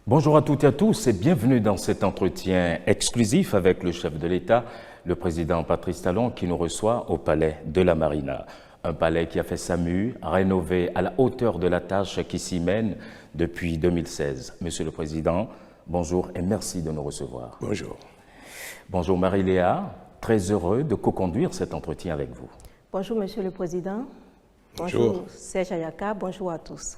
Bonjour à toutes et à tous et bienvenue dans cet entretien exclusif avec le chef de l'État, le président Patrice Talon, qui nous reçoit au palais de la Marina. Un palais qui a fait sa mue, rénové à la hauteur de la tâche qui s'y mène depuis 2016. Monsieur le Président, bonjour et merci de nous recevoir. Bonjour. Bonjour Marie-Léa, très heureux de co-conduire cet entretien avec vous. Bonjour Monsieur le Président. Bonjour. Serge Ayaka, bonjour à tous.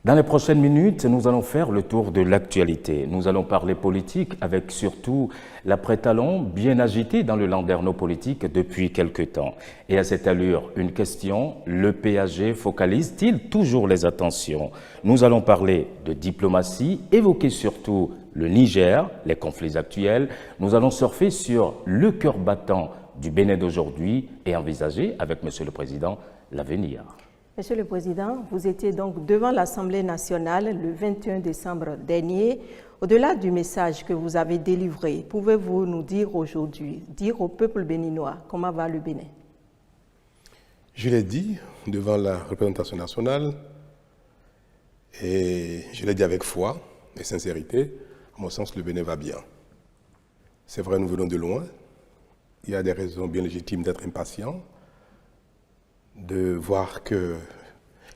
Dans les prochaines minutes, nous allons faire le tour de l'actualité. Nous allons parler politique avec surtout l'après-Talon bien agité dans le landerneau politique depuis quelque temps. Et à cette allure, une question, le PAG focalise-t-il toujours les attentions? Nous allons parler de diplomatie, évoquer surtout le Niger, les conflits actuels. Nous allons surfer sur le cœur battant du Bénin d'aujourd'hui et envisager avec Monsieur le Président l'avenir. Monsieur le Président, vous étiez donc devant l'Assemblée nationale le 21 décembre dernier. Au-delà du message que vous avez délivré, pouvez-vous nous dire aujourd'hui, dire au peuple béninois, comment va le Bénin? Je l'ai dit devant la représentation nationale et je l'ai dit avec foi et sincérité. À mon sens, le Bénin va bien. C'est vrai, nous venons de loin. Il y a des raisons bien légitimes d'être impatients, de voir que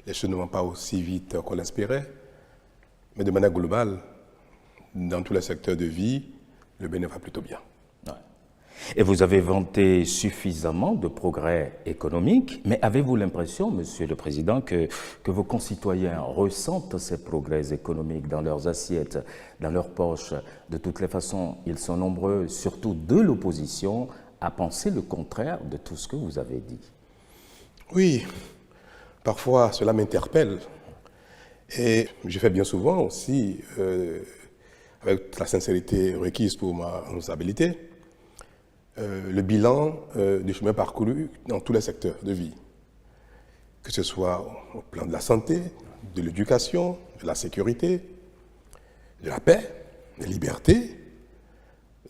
les choses ne vont pas aussi vite qu'on l'espérait. Mais de manière globale, dans tous les secteurs de vie, le Bénin va plutôt bien. Et vous avez vanté suffisamment de progrès économiques, mais avez-vous l'impression, Monsieur le Président, que vos concitoyens ressentent ces progrès économiques dans leurs assiettes, dans leurs poches? De toutes les façons, ils sont nombreux, surtout de l'opposition, à penser le contraire de tout ce que vous avez dit. Oui, parfois cela m'interpelle et je fais bien souvent aussi, avec la sincérité requise pour ma responsabilité, le bilan du chemin parcouru dans tous les secteurs de vie, que ce soit au plan de la santé, de l'éducation, de la sécurité, de la paix, des libertés,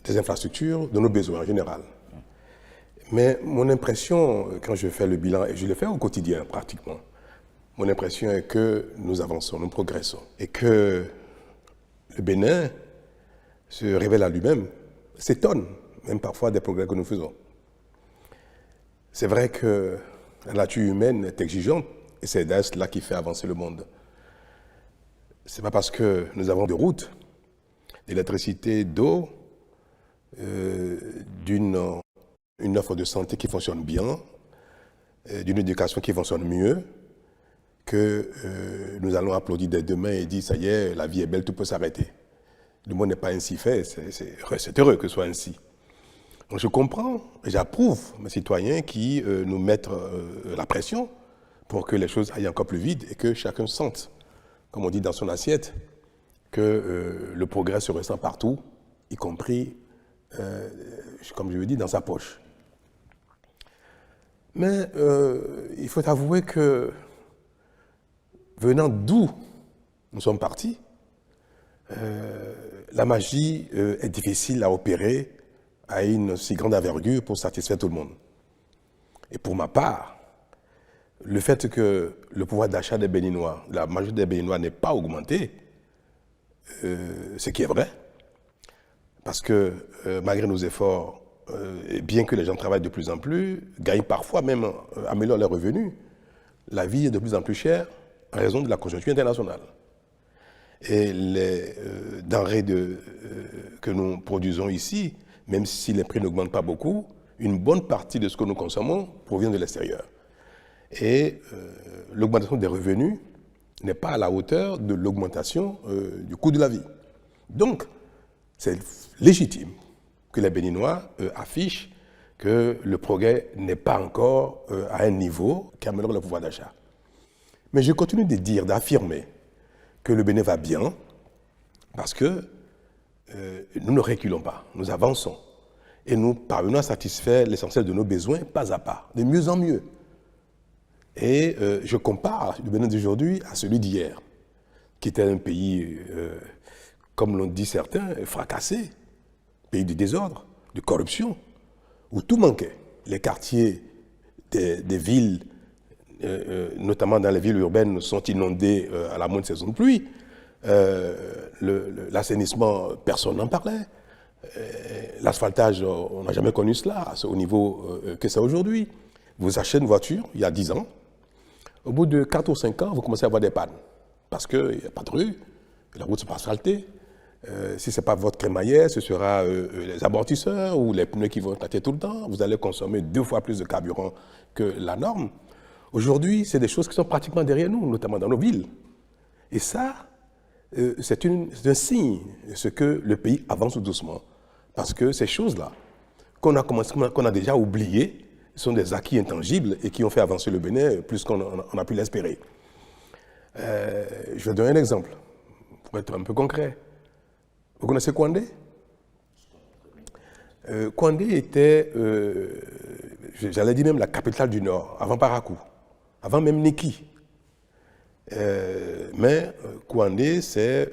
des infrastructures, de nos besoins en général. Mais mon impression, quand je fais le bilan, et je le fais au quotidien pratiquement, mon impression est que nous avançons, nous progressons. Et que le Bénin se révèle à lui-même, s'étonne même parfois des progrès que nous faisons. C'est vrai que la nature humaine est exigeante, et c'est d'ailleurs cela qui fait avancer le monde. Ce n'est pas parce que nous avons des routes, d'électricité, d'eau, une offre de santé qui fonctionne bien, d'une éducation qui fonctionne mieux, que nous allons applaudir dès demain et dire « ça y est, la vie est belle, tout peut s'arrêter ». Le monde n'est pas ainsi fait, c'est heureux que ce soit ainsi. Donc je comprends et j'approuve mes citoyens qui nous mettent la pression pour que les choses aillent encore plus vite et que chacun sente, comme on dit dans son assiette, que le progrès se ressent partout, y compris, comme je le dis, dans sa poche. Mais il faut avouer que, venant d'où nous sommes partis, la magie est difficile à opérer à une si grande envergure pour satisfaire tout le monde. Et pour ma part, le fait que le pouvoir d'achat des Béninois, la majorité des Béninois n'ait pas augmenté, ce qui est vrai, parce que malgré nos efforts, bien que les gens travaillent de plus en plus, gagnent parfois même, améliorent leurs revenus, la vie est de plus en plus chère en raison de la conjoncture internationale. Et les denrées que nous produisons ici, même si les prix n'augmentent pas beaucoup, une bonne partie de ce que nous consommons provient de l'extérieur. Et l'augmentation des revenus n'est pas à la hauteur de l'augmentation du coût de la vie. Donc, c'est légitime que les Béninois affichent que le progrès n'est pas encore à un niveau qui améliore le pouvoir d'achat. Mais je continue de dire, d'affirmer que le Bénin va bien parce que nous ne reculons pas, nous avançons et nous parvenons à satisfaire l'essentiel de nos besoins pas à pas, de mieux en mieux. Et je compare le Bénin d'aujourd'hui à celui d'hier, qui était un pays, comme l'ont dit certains, fracassé, pays de désordre, de corruption, où tout manquait. Les quartiers des villes, notamment dans les villes urbaines, sont inondés à la moindre saison de pluie. L'assainissement, personne n'en parlait. L'asphaltage, on n'a jamais connu cela, au niveau que c'est aujourd'hui. Vous achetez une voiture, il y a 10 ans, au bout de 4 ou 5 ans, vous commencez à avoir des pannes. Parce qu'il n'y a pas de rue, la route n'est pas asphaltée. Si ce n'est pas votre crémaillère, ce sera les amortisseurs ou les pneus qui vont éclater tout le temps. Vous allez consommer 2 fois plus de carburant que la norme. Aujourd'hui, c'est des choses qui sont pratiquement derrière nous, notamment dans nos villes. Et ça, c'est un signe de ce que le pays avance doucement. Parce que ces choses-là, qu'on a déjà oubliées, sont des acquis intangibles et qui ont fait avancer le Bénin plus qu'on a pu l'espérer. Je vais donner un exemple, pour être un peu concret. Vous connaissez Kouandé? Kouandé était, j'allais dire même la capitale du Nord, avant Parakou, avant même Niki. Mais Kouandé, c'est,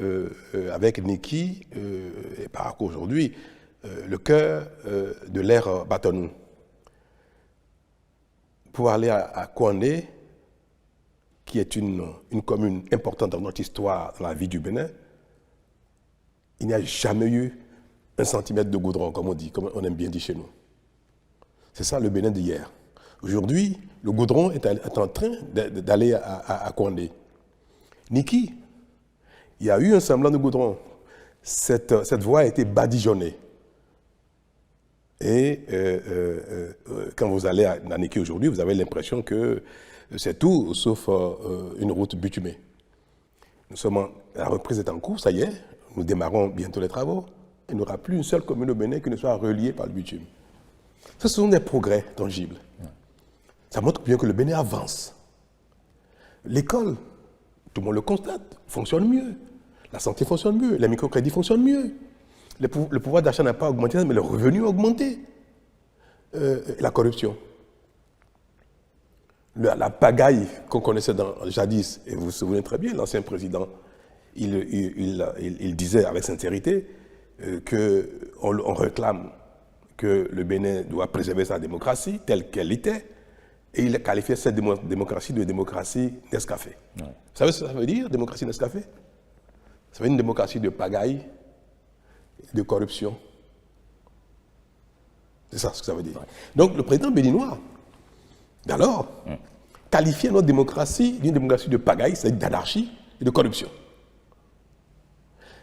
avec Niki et Parakou aujourd'hui, le cœur de l'ère Batonou. Pour aller à Kouandé, qui est une commune importante dans notre histoire, dans la vie du Bénin, il n'y a jamais eu 1 centimètre de goudron, comme on dit, comme on aime bien dire chez nous. C'est ça le Bénin d'hier. Aujourd'hui, le goudron est en train d'aller à Kouandé. Niki, il y a eu un semblant de goudron. Cette voie a été badigeonnée. Et quand vous allez à Niki aujourd'hui, vous avez l'impression que c'est tout sauf une route bitumée. La reprise est en cours, ça y est, nous démarrons bientôt les travaux. Il n'y aura plus une seule commune au Bénin qui ne soit reliée par le bitume. Ce sont des progrès tangibles. Ça montre bien que le Bénin avance. L'école, tout le monde le constate, fonctionne mieux. La santé fonctionne mieux, les microcrédits fonctionnent mieux. Le pouvoir d'achat n'a pas augmenté, mais le revenu a augmenté. La corruption. La pagaille qu'on connaissait jadis, et vous vous souvenez très bien, l'ancien président, il disait avec sincérité qu'on réclame que le Bénin doit préserver sa démocratie telle qu'elle était, et il a qualifié cette démocratie de démocratie Nescafé. Ouais. Vous savez ce que ça veut dire, démocratie Nescafé? Ça veut dire une démocratie de pagaille, de corruption. C'est ça ce que ça veut dire. Ouais. Donc le président béninois, d'alors, qualifiait notre démocratie d'une démocratie de pagaille, c'est-à-dire d'anarchie et de corruption.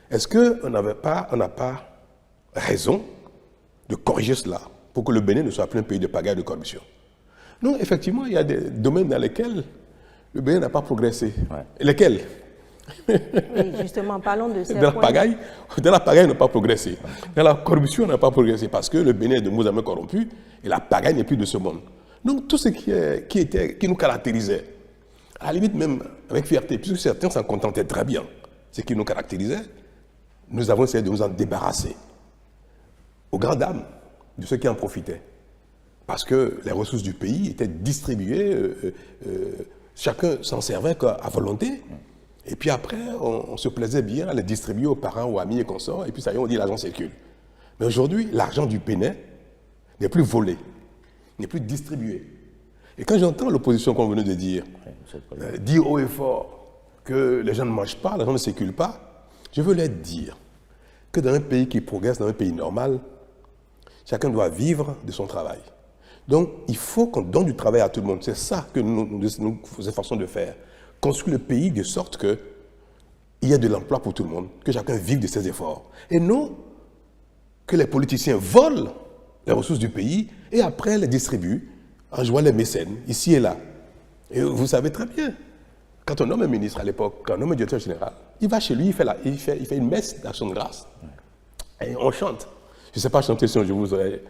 Est-ce qu'on n'a pas raison de corriger cela pour que le Bénin ne soit plus un pays de pagaille et de corruption? Non, effectivement, il y a des domaines dans lesquels le Bénin n'a pas progressé. Ouais. Et lesquels? Oui, justement, parlons de ces points. Dans la pagaille, on n'a pas progressé. Dans la corruption, on n'a pas progressé parce que le Bénin est de moins en moins corrompu et la pagaille n'est plus de ce monde. Donc, tout ce qui nous caractérisait, à la limite même avec fierté, puisque certains s'en contentaient très bien, ce qui nous caractérisait, nous avons essayé de nous en débarrasser. Aux grandes dames de ceux qui en profitaient. Parce que les ressources du pays étaient distribuées, chacun s'en servait à volonté. Et puis après, on se plaisait bien à les distribuer aux parents, aux amis et consorts, et puis ça y est, on dit l'argent circule. Mais aujourd'hui, l'argent du Bénin n'est plus volé, n'est plus distribué. Et quand j'entends l'opposition qu'on venait de dire, dire haut et fort que les gens ne mangent pas, l'argent ne circule pas, je veux leur dire que dans un pays qui progresse, dans un pays normal, chacun doit vivre de son travail. Donc, il faut qu'on donne du travail à tout le monde. C'est ça que nous efforçons de faire. Construire le pays de sorte qu'il y ait de l'emploi pour tout le monde, que chacun vive de ses efforts. Et non que les politiciens volent les ressources du pays et après les distribuent en jouant les mécènes, ici et là. Et vous savez très bien, quand on nomme un ministre à l'époque, quand on nomme un directeur général, il va chez lui, il fait une messe d'action de grâce. Et on chante. Je ne sais pas chanter si je vous aurais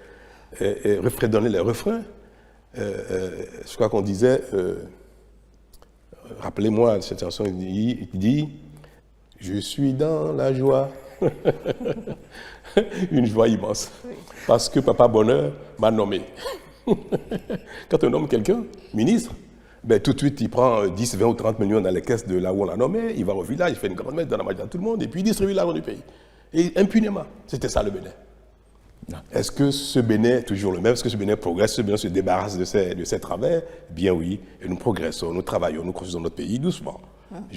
redonné les refrains. Je crois qu'on disait, rappelez-moi cette chanson, il dit « Je suis dans la joie ». Une joie immense. Parce que Papa Bonheur m'a nommé. Quand on nomme quelqu'un, ministre, ben, tout de suite, il prend 10, 20 ou 30 millions dans les caisses de là où on l'a nommé, il va au village, il fait une grande messe, donne la magie à tout le monde, et puis il distribue l'argent du pays. Et impunément, c'était ça le Bénin. Est-ce que ce Bénin est toujours le même? Est-ce que ce Bénin progresse? Ce Bénin se débarrasse de ses travers? Bien oui, et nous progressons, nous travaillons, nous construisons notre pays doucement.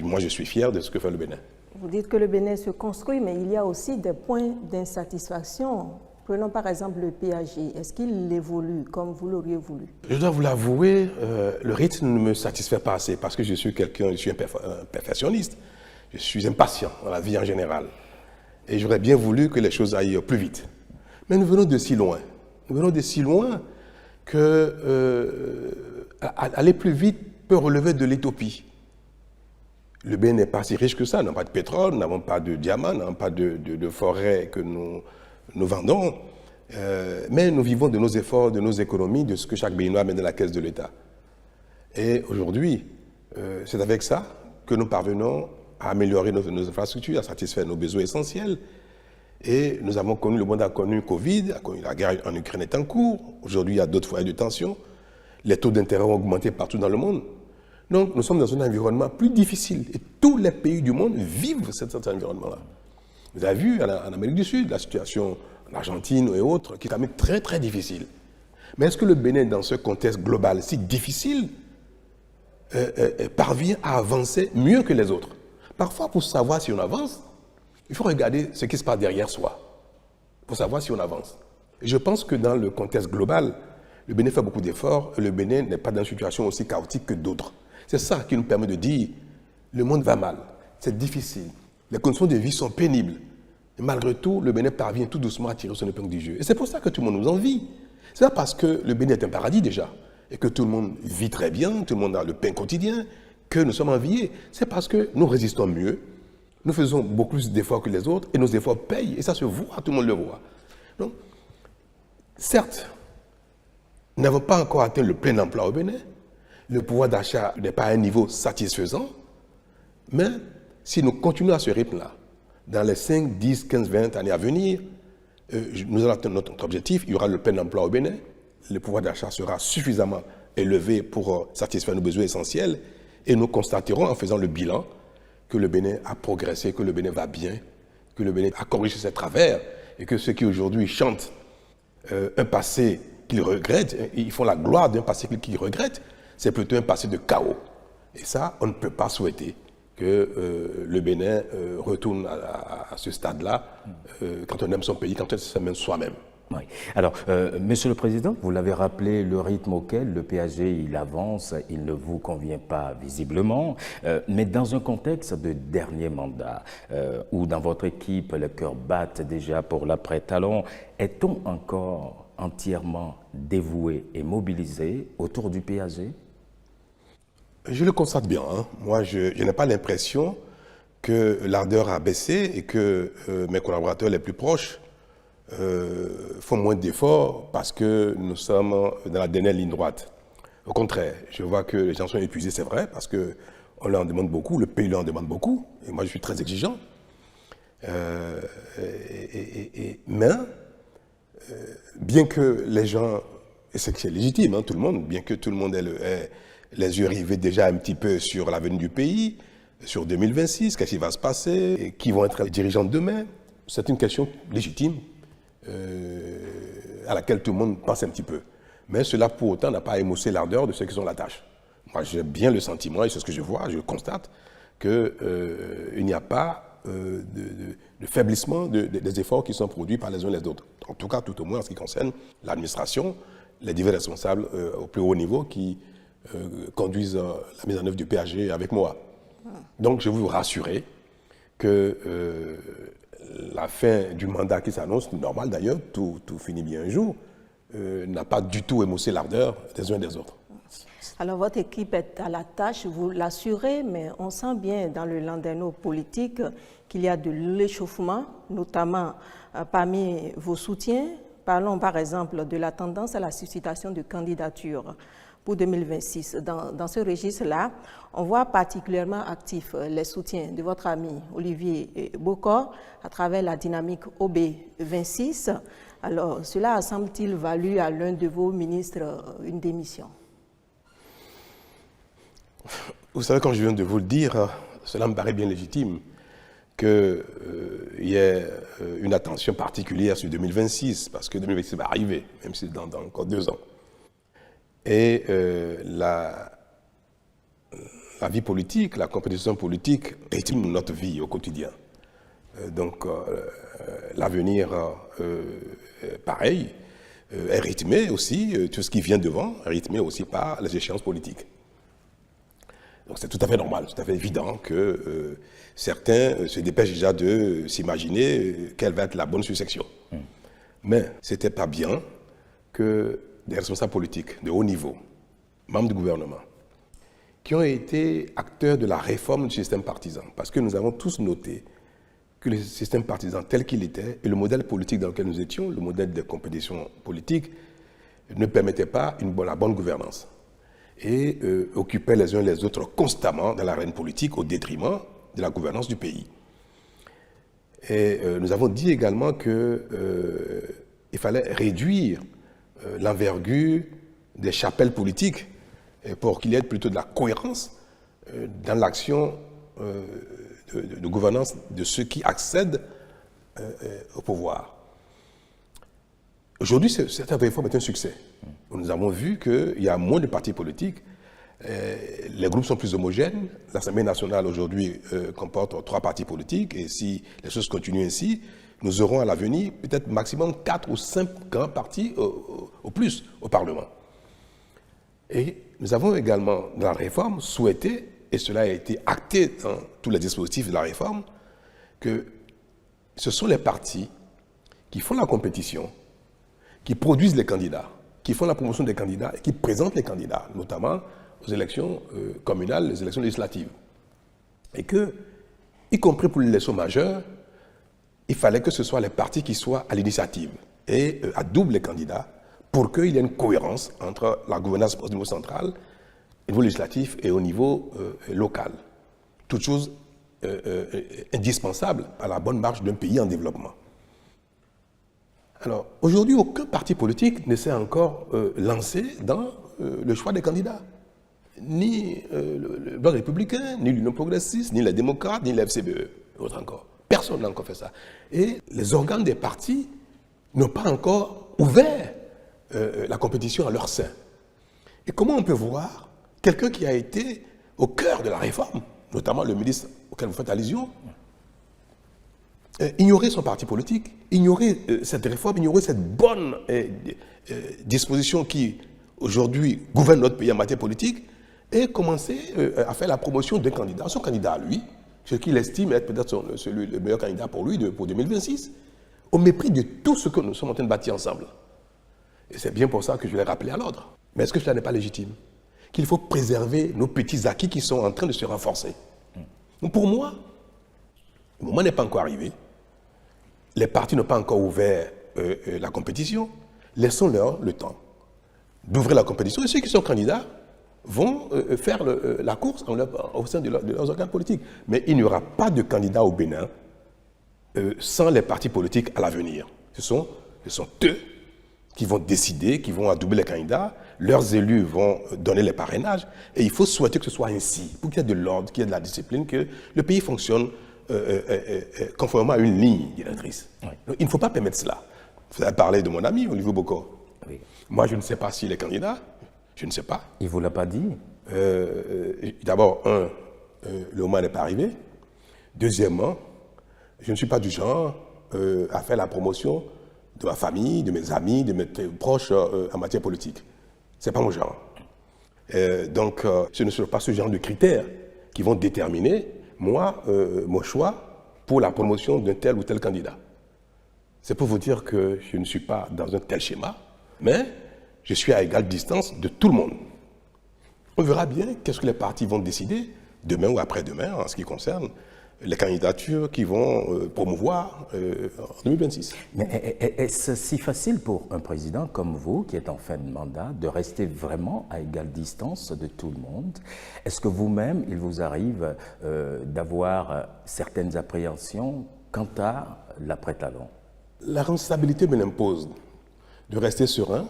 Moi, je suis fier de ce que fait le Bénin. Vous dites que le Bénin se construit, mais il y a aussi des points d'insatisfaction. Prenons par exemple le PAG. Est-ce qu'il évolue comme vous l'auriez voulu? Je dois vous l'avouer, le rythme ne me satisfait pas assez parce que je suis un perfectionniste. Je suis impatient dans la vie en général. Et j'aurais bien voulu que les choses aillent plus vite. Mais nous venons de si loin. Nous venons de si loin que aller plus vite peut relever de l'utopie. Le Bénin n'est pas si riche que ça. Nous n'avons pas de pétrole, nous n'avons pas de diamants, nous n'avons pas de forêts que nous vendons. Mais nous vivons de nos efforts, de nos économies, de ce que chaque Béninois met dans la caisse de l'État. Et aujourd'hui, c'est avec ça que nous parvenons à améliorer nos infrastructures, à satisfaire nos besoins essentiels. Et nous avons connu, le monde a connu Covid, la guerre en Ukraine est en cours. Aujourd'hui, il y a d'autres foyers de tension. Les taux d'intérêt ont augmenté partout dans le monde. Donc, nous sommes dans un environnement plus difficile. Et tous les pays du monde vivent cet environnement-là. Vous avez vu en Amérique du Sud, la situation en Argentine et autres, qui est quand même très, très difficile. Mais est-ce que le Bénin, dans ce contexte global si difficile, parvient à avancer mieux que les autres? Parfois, pour savoir si on avance, il faut regarder ce qui se passe derrière soi, pour savoir si on avance. Et je pense que dans le contexte global, le Bénin fait beaucoup d'efforts, et le Bénin n'est pas dans une situation aussi chaotique que d'autres. C'est ça qui nous permet de dire, le monde va mal, c'est difficile, les conditions de vie sont pénibles. Et malgré tout, le Bénin parvient tout doucement à tirer son épingle du jeu. Et c'est pour ça que tout le monde nous envie. C'est pas parce que le Bénin est un paradis déjà, et que tout le monde vit très bien, tout le monde a le pain quotidien, que nous sommes enviés. C'est parce que nous résistons mieux, nous faisons beaucoup plus d'efforts que les autres, et nos efforts payent, et ça se voit, tout le monde le voit. Donc, certes, nous n'avons pas encore atteint le plein emploi au Bénin, le pouvoir d'achat n'est pas à un niveau satisfaisant, mais si nous continuons à ce rythme-là, dans les 5, 10, 15, 20 années à venir, nous allons atteindre notre objectif, il y aura le plein emploi au Bénin, le pouvoir d'achat sera suffisamment élevé pour satisfaire nos besoins essentiels, et nous constaterons en faisant le bilan que le Bénin a progressé, que le Bénin va bien, que le Bénin a corrigé ses travers, et que ceux qui aujourd'hui chantent un passé qu'ils regrettent, ils font la gloire d'un passé qu'ils regrettent, c'est plutôt un passé de chaos. Et ça, on ne peut pas souhaiter que le Bénin retourne à ce stade-là quand on aime son pays, quand on s'aime soi-même. Oui. Alors, Monsieur le Président, vous l'avez rappelé, le rythme auquel le PAG il avance, il ne vous convient pas visiblement, mais dans un contexte de dernier mandat, où dans votre équipe, les cœurs battent déjà pour l'après-talon, est-on encore entièrement dévoué et mobilisé autour du PAG? Je le constate bien. Hein. Moi, je n'ai pas l'impression que l'ardeur a baissé et que mes collaborateurs les plus proches font moins d'efforts parce que nous sommes dans la dernière ligne droite. Au contraire, je vois que les gens sont épuisés, c'est vrai, parce qu'on leur en demande beaucoup, le pays leur en demande beaucoup, et moi je suis très exigeant. Mais, bien que les gens, et c'est légitime, hein, tout le monde, bien que tout le monde ait les yeux rivés déjà un petit peu sur l'avenir du pays, sur 2026, qu'est-ce qui va se passer, et qui vont être les dirigeants de demain, c'est une question légitime à laquelle tout le monde pense un petit peu. Mais cela, pour autant, n'a pas émoussé l'ardeur de ceux qui ont la tâche. Moi, j'ai bien le sentiment, et c'est ce que je vois, je constate, qu'il n'y a pas de faiblissement des efforts qui sont produits par les uns et les autres. En tout cas, tout au moins en ce qui concerne l'administration, les divers responsables au plus haut niveau qui conduisent la mise en œuvre du PAG avec moi. Donc, je veux vous rassurer que la fin du mandat qui s'annonce, normal d'ailleurs, tout finit bien un jour, n'a pas du tout émoussé l'ardeur des uns et des autres. Alors, votre équipe est à la tâche, vous l'assurez, mais on sent bien dans le landerneau politique qu'il y a de l'échauffement, notamment parmi vos soutiens. Parlons par exemple de la tendance à la suscitation de candidatures pour 2026. Dans ce registre-là, on voit particulièrement actifs les soutiens de votre ami Olivier Bokor à travers la dynamique OB26. Alors, cela semble-t-il valu à l'un de vos ministres une démission? Vous savez, comme je viens de vous le dire, cela me paraît bien légitime qu'il y ait une attention particulière sur 2026, parce que 2026 va arriver, même si c'est dans encore 2 ans. Et la vie politique, la compétition politique rythme notre vie au quotidien. L'avenir, pareil, est rythmé aussi, tout ce qui vient devant est rythmé aussi par les échéances politiques. Donc c'est tout à fait normal, tout à fait évident que certains se dépêchent déjà de s'imaginer quelle va être la bonne succession. Mais ce n'était pas bien que des responsables politiques de haut niveau, membres du gouvernement, qui ont été acteurs de la réforme du système partisan, parce que nous avons tous noté que le système partisan tel qu'il était et le modèle politique dans lequel nous étions, le modèle de compétition politique, ne permettait pas la bonne gouvernance et occupaient les uns les autres constamment dans l'arène politique au détriment de la gouvernance du pays. Et nous avons dit également qu'il fallait réduire l'envergure des chapelles politiques pour qu'il y ait plutôt de la cohérence dans l'action de gouvernance de ceux qui accèdent au pouvoir. Aujourd'hui, cette réforme est un succès. Nous avons vu qu'il y a moins de partis politiques, les groupes sont plus homogènes. L'Assemblée nationale aujourd'hui comporte 3 partis politiques et si les choses continuent ainsi, nous aurons à l'avenir peut-être maximum 4 ou 5 grands partis au plus au Parlement. Et nous avons également, dans la réforme, souhaité, et cela a été acté dans tous les dispositifs de la réforme, que ce sont les partis qui font la compétition, qui produisent les candidats, qui font la promotion des candidats et qui présentent les candidats, notamment aux élections communales, les élections législatives. Et que, y compris pour les élections majeures, il fallait que ce soit les partis qui soient à l'initiative et adoubent les candidats pour qu'il y ait une cohérence entre la gouvernance au niveau central, au niveau législatif et au niveau local. Toute chose indispensable à la bonne marche d'un pays en développement. Alors, aujourd'hui, aucun parti politique ne s'est encore lancé dans le choix des candidats. Ni le Bloc républicain, ni l'Union progressiste, ni les démocrates, ni l'FCBE, autre encore. Personne n'a encore fait ça. Et les organes des partis n'ont pas encore ouvert la compétition à leur sein. Et comment on peut voir quelqu'un qui a été au cœur de la réforme, notamment le ministre auquel vous faites allusion, ignorer son parti politique, ignorer cette réforme, ignorer cette bonne disposition qui, aujourd'hui, gouverne notre pays en matière politique, et commencer à faire la promotion d'un candidat, son candidat à lui, ce qu'il estime être peut-être le meilleur candidat pour lui pour 2026, au mépris de tout ce que nous sommes en train de bâtir ensemble. Et c'est bien pour ça que je l'ai rappelé à l'ordre. Mais est-ce que cela n'est pas légitime? Qu'il faut préserver nos petits acquis qui sont en train de se renforcer. Donc pour moi, le moment n'est pas encore arrivé. Les partis n'ont pas encore ouvert la compétition. Laissons-leur le temps d'ouvrir la compétition. Et ceux qui sont candidats vont faire la course au sein de leurs organes politiques. Mais il n'y aura pas de candidat au Bénin sans les partis politiques à l'avenir. Ce sont eux qui vont décider, qui vont adouber les candidats, leurs élus vont donner les parrainages, et il faut souhaiter que ce soit ainsi, pour qu'il y ait de l'ordre, qu'il y ait de la discipline, que le pays fonctionne conformément à une ligne directrice. Oui. Donc, il ne faut pas permettre cela. Vous avez parlé de mon ami, Olivier Boko. Oui. Moi, je ne sais pas s'il est candidat, je ne sais pas. Il ne vous l'a pas dit? D'abord, le moment n'est pas arrivé. Deuxièmement, je ne suis pas du genre à faire la promotion de ma famille, de mes amis, de mes proches en matière politique. Ce n'est pas mon genre. Donc, ce ne sont pas ce genre de critères qui vont déterminer, moi, mon choix pour la promotion d'un tel ou tel candidat. C'est pour vous dire que je ne suis pas dans un tel schéma, mais je suis à égale distance de tout le monde. On verra bien qu'est-ce que les partis vont décider demain ou après-demain en ce qui concerne les candidatures qui vont promouvoir en 2026. Mais est-ce si facile pour un président comme vous, qui est en fin de mandat, de rester vraiment à égale distance de tout le monde? Est-ce que vous-même, il vous arrive d'avoir certaines appréhensions quant à l'après-talon? La responsabilité me l'impose de rester serein,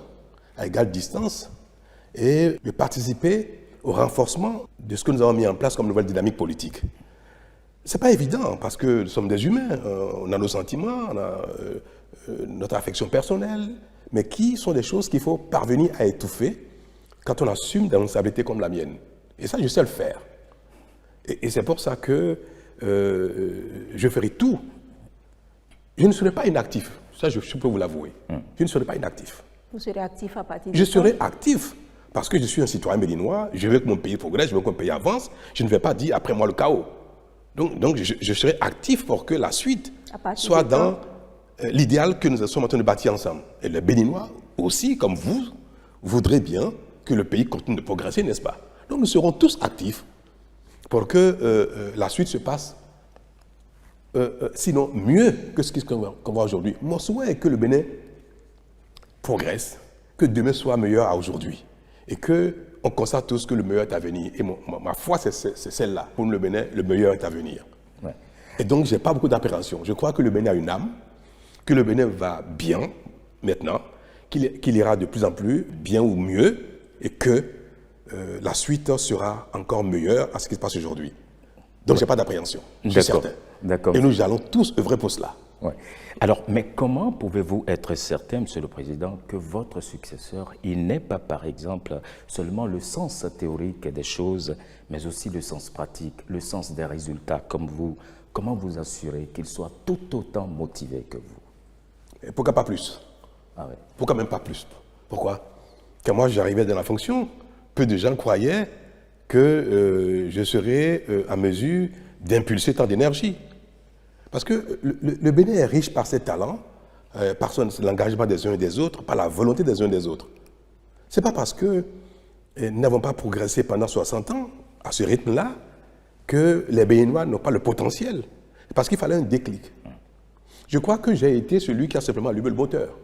à égale distance, et de participer au renforcement de ce que nous avons mis en place comme nouvelle dynamique politique. Ce n'est pas évident parce que nous sommes des humains, on a nos sentiments, on a notre affection personnelle, mais qui sont des choses qu'il faut parvenir à étouffer quand on assume des responsabilités comme la mienne. Et ça, je sais le faire. Et c'est pour ça que je ferai tout. Je ne serai pas inactif. Ça, je peux vous l'avouer. Je ne serai pas inactif. Vous serez actif à partir de Je quand? serai actif parce que je suis un citoyen béninois. Je veux que mon pays progresse, je veux que mon pays avance. Je ne vais pas dire après moi le chaos. Donc je serai actif pour que la suite soit dans l'idéal que nous sommes en train de bâtir ensemble. Et les Béninois aussi, comme vous, voudraient bien que le pays continue de progresser, n'est-ce pas? Donc nous serons tous actifs pour que la suite se passe, sinon mieux que ce qu'on voit aujourd'hui. Mon souhait est que le Bénin progresse, que demain soit meilleur à aujourd'hui et qu'on constate tous que le meilleur est à venir. Et ma foi, c'est celle-là. Pour le Bénin, le meilleur est à venir. Ouais. Et donc, je n'ai pas beaucoup d'appréhension. Je crois que le Bénin a une âme, que le Bénin va bien maintenant, qu'il ira de plus en plus bien ou mieux et que la suite sera encore meilleure à ce qui se passe aujourd'hui. Donc, je n'ai pas d'appréhension, je suis certain. Et nous allons tous œuvrer pour cela. Ouais. Alors, mais comment pouvez-vous être certain, Monsieur le Président, que votre successeur, il n'ait pas, par exemple, seulement le sens théorique des choses, mais aussi le sens pratique, le sens des résultats comme vous? Comment vous assurez qu'il soit tout autant motivé que vous? Et pourquoi pas plus? Ah ouais. Pourquoi même pas plus? Pourquoi? Quand moi j'arrivais dans la fonction, peu de gens croyaient que je serais à mesure d'impulser tant d'énergie. Parce que le Bénin est riche par ses talents, par l'engagement des uns et des autres, par la volonté des uns et des autres. Ce n'est pas parce que nous n'avons pas progressé pendant 60 ans à ce rythme-là que les Béninois n'ont pas le potentiel. C'est parce qu'il fallait un déclic. Je crois que j'ai été celui qui a simplement allumé le moteur.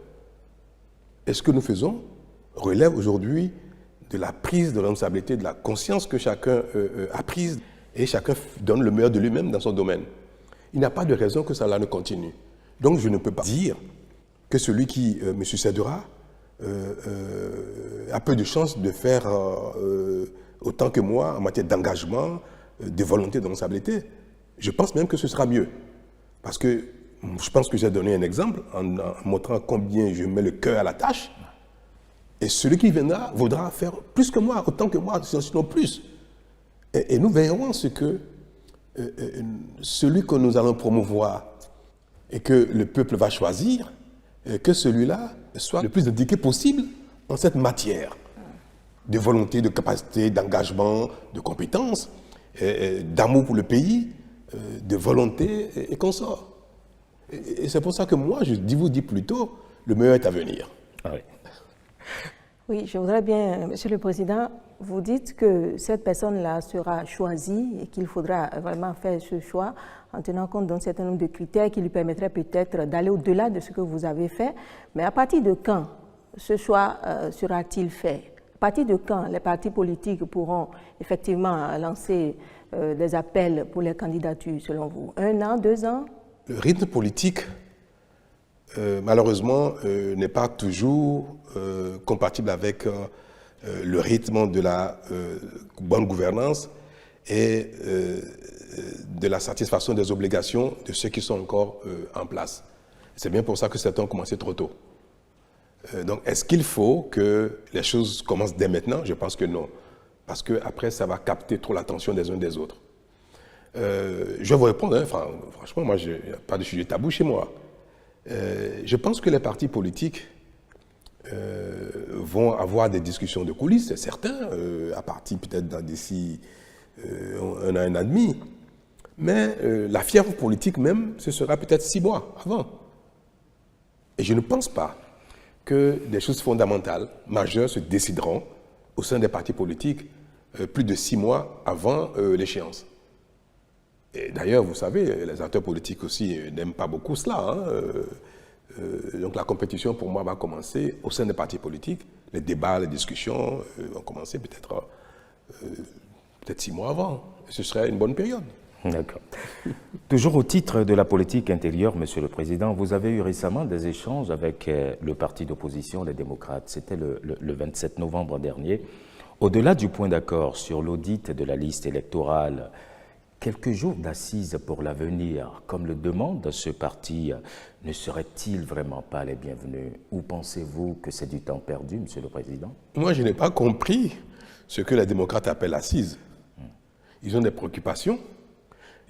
Et ce que nous faisons relève aujourd'hui de la prise de responsabilité, de la conscience que chacun a prise et chacun donne le meilleur de lui-même dans son domaine. Il n'y a pas de raison que cela ne continue. Donc je ne peux pas dire que celui qui me succédera a peu de chances de faire autant que moi en matière d'engagement, de volonté, de responsabilité. Je pense même que ce sera mieux. Parce que je pense que j'ai donné un exemple en montrant combien je mets le cœur à la tâche. Et celui qui viendra voudra faire plus que moi, autant que moi, sinon plus. Et nous verrons ce que celui que nous allons promouvoir et que le peuple va choisir, que celui-là soit le plus indiqué possible en cette matière de volonté, de capacité, d'engagement, de compétence, d'amour pour le pays, de volonté et consort. Et c'est pour ça que moi, je vous dis plutôt, le meilleur est à venir. Ah oui. Oui, je voudrais bien, Monsieur le Président, vous dites que cette personne-là sera choisie et qu'il faudra vraiment faire ce choix en tenant compte d'un certain nombre de critères qui lui permettraient peut-être d'aller au-delà de ce que vous avez fait. Mais à partir de quand ce choix sera-t-il fait? À partir de quand les partis politiques pourront effectivement lancer des appels pour les candidatures, selon vous? 1 an, 2 ans? Le rythme politique, malheureusement, n'est pas toujours compatible avec le rythme de la bonne gouvernance et de la satisfaction des obligations de ceux qui sont encore en place. C'est bien pour ça que certains ont commencé trop tôt. Donc, est-ce qu'il faut que les choses commencent dès maintenant? Je pense que non. Parce qu'après, ça va capter trop l'attention des uns des autres. Je vais vous répondre, hein, franchement, moi, il n'y a pas de sujet tabou chez moi. Je pense que les partis politiques vont avoir des discussions de coulisses, c'est certain, à partir peut-être d'ici 1 an, 1 an et demi. Mais la fièvre politique même, ce sera peut-être 6 mois avant. Et je ne pense pas que des choses fondamentales, majeures, se décideront au sein des partis politiques plus de 6 mois avant l'échéance. Et d'ailleurs, vous savez, les acteurs politiques aussi n'aiment pas beaucoup cela. Hein. Donc la compétition, pour moi, va commencer au sein des partis politiques. Les débats, les discussions vont commencer peut-être 6 mois avant. Ce serait une bonne période. D'accord. Toujours au titre de la politique intérieure, Monsieur le Président, vous avez eu récemment des échanges avec le parti d'opposition, les démocrates. C'était le 27 novembre dernier. Au-delà du point d'accord sur l'audit de la liste électorale, quelques jours d'assises pour l'avenir, comme le demande ce parti, ne seraient-ils vraiment pas les bienvenus? Ou pensez-vous que c'est du temps perdu, Monsieur le Président? Moi, je n'ai pas compris ce que les démocrates appellent assises. ils ont des préoccupations,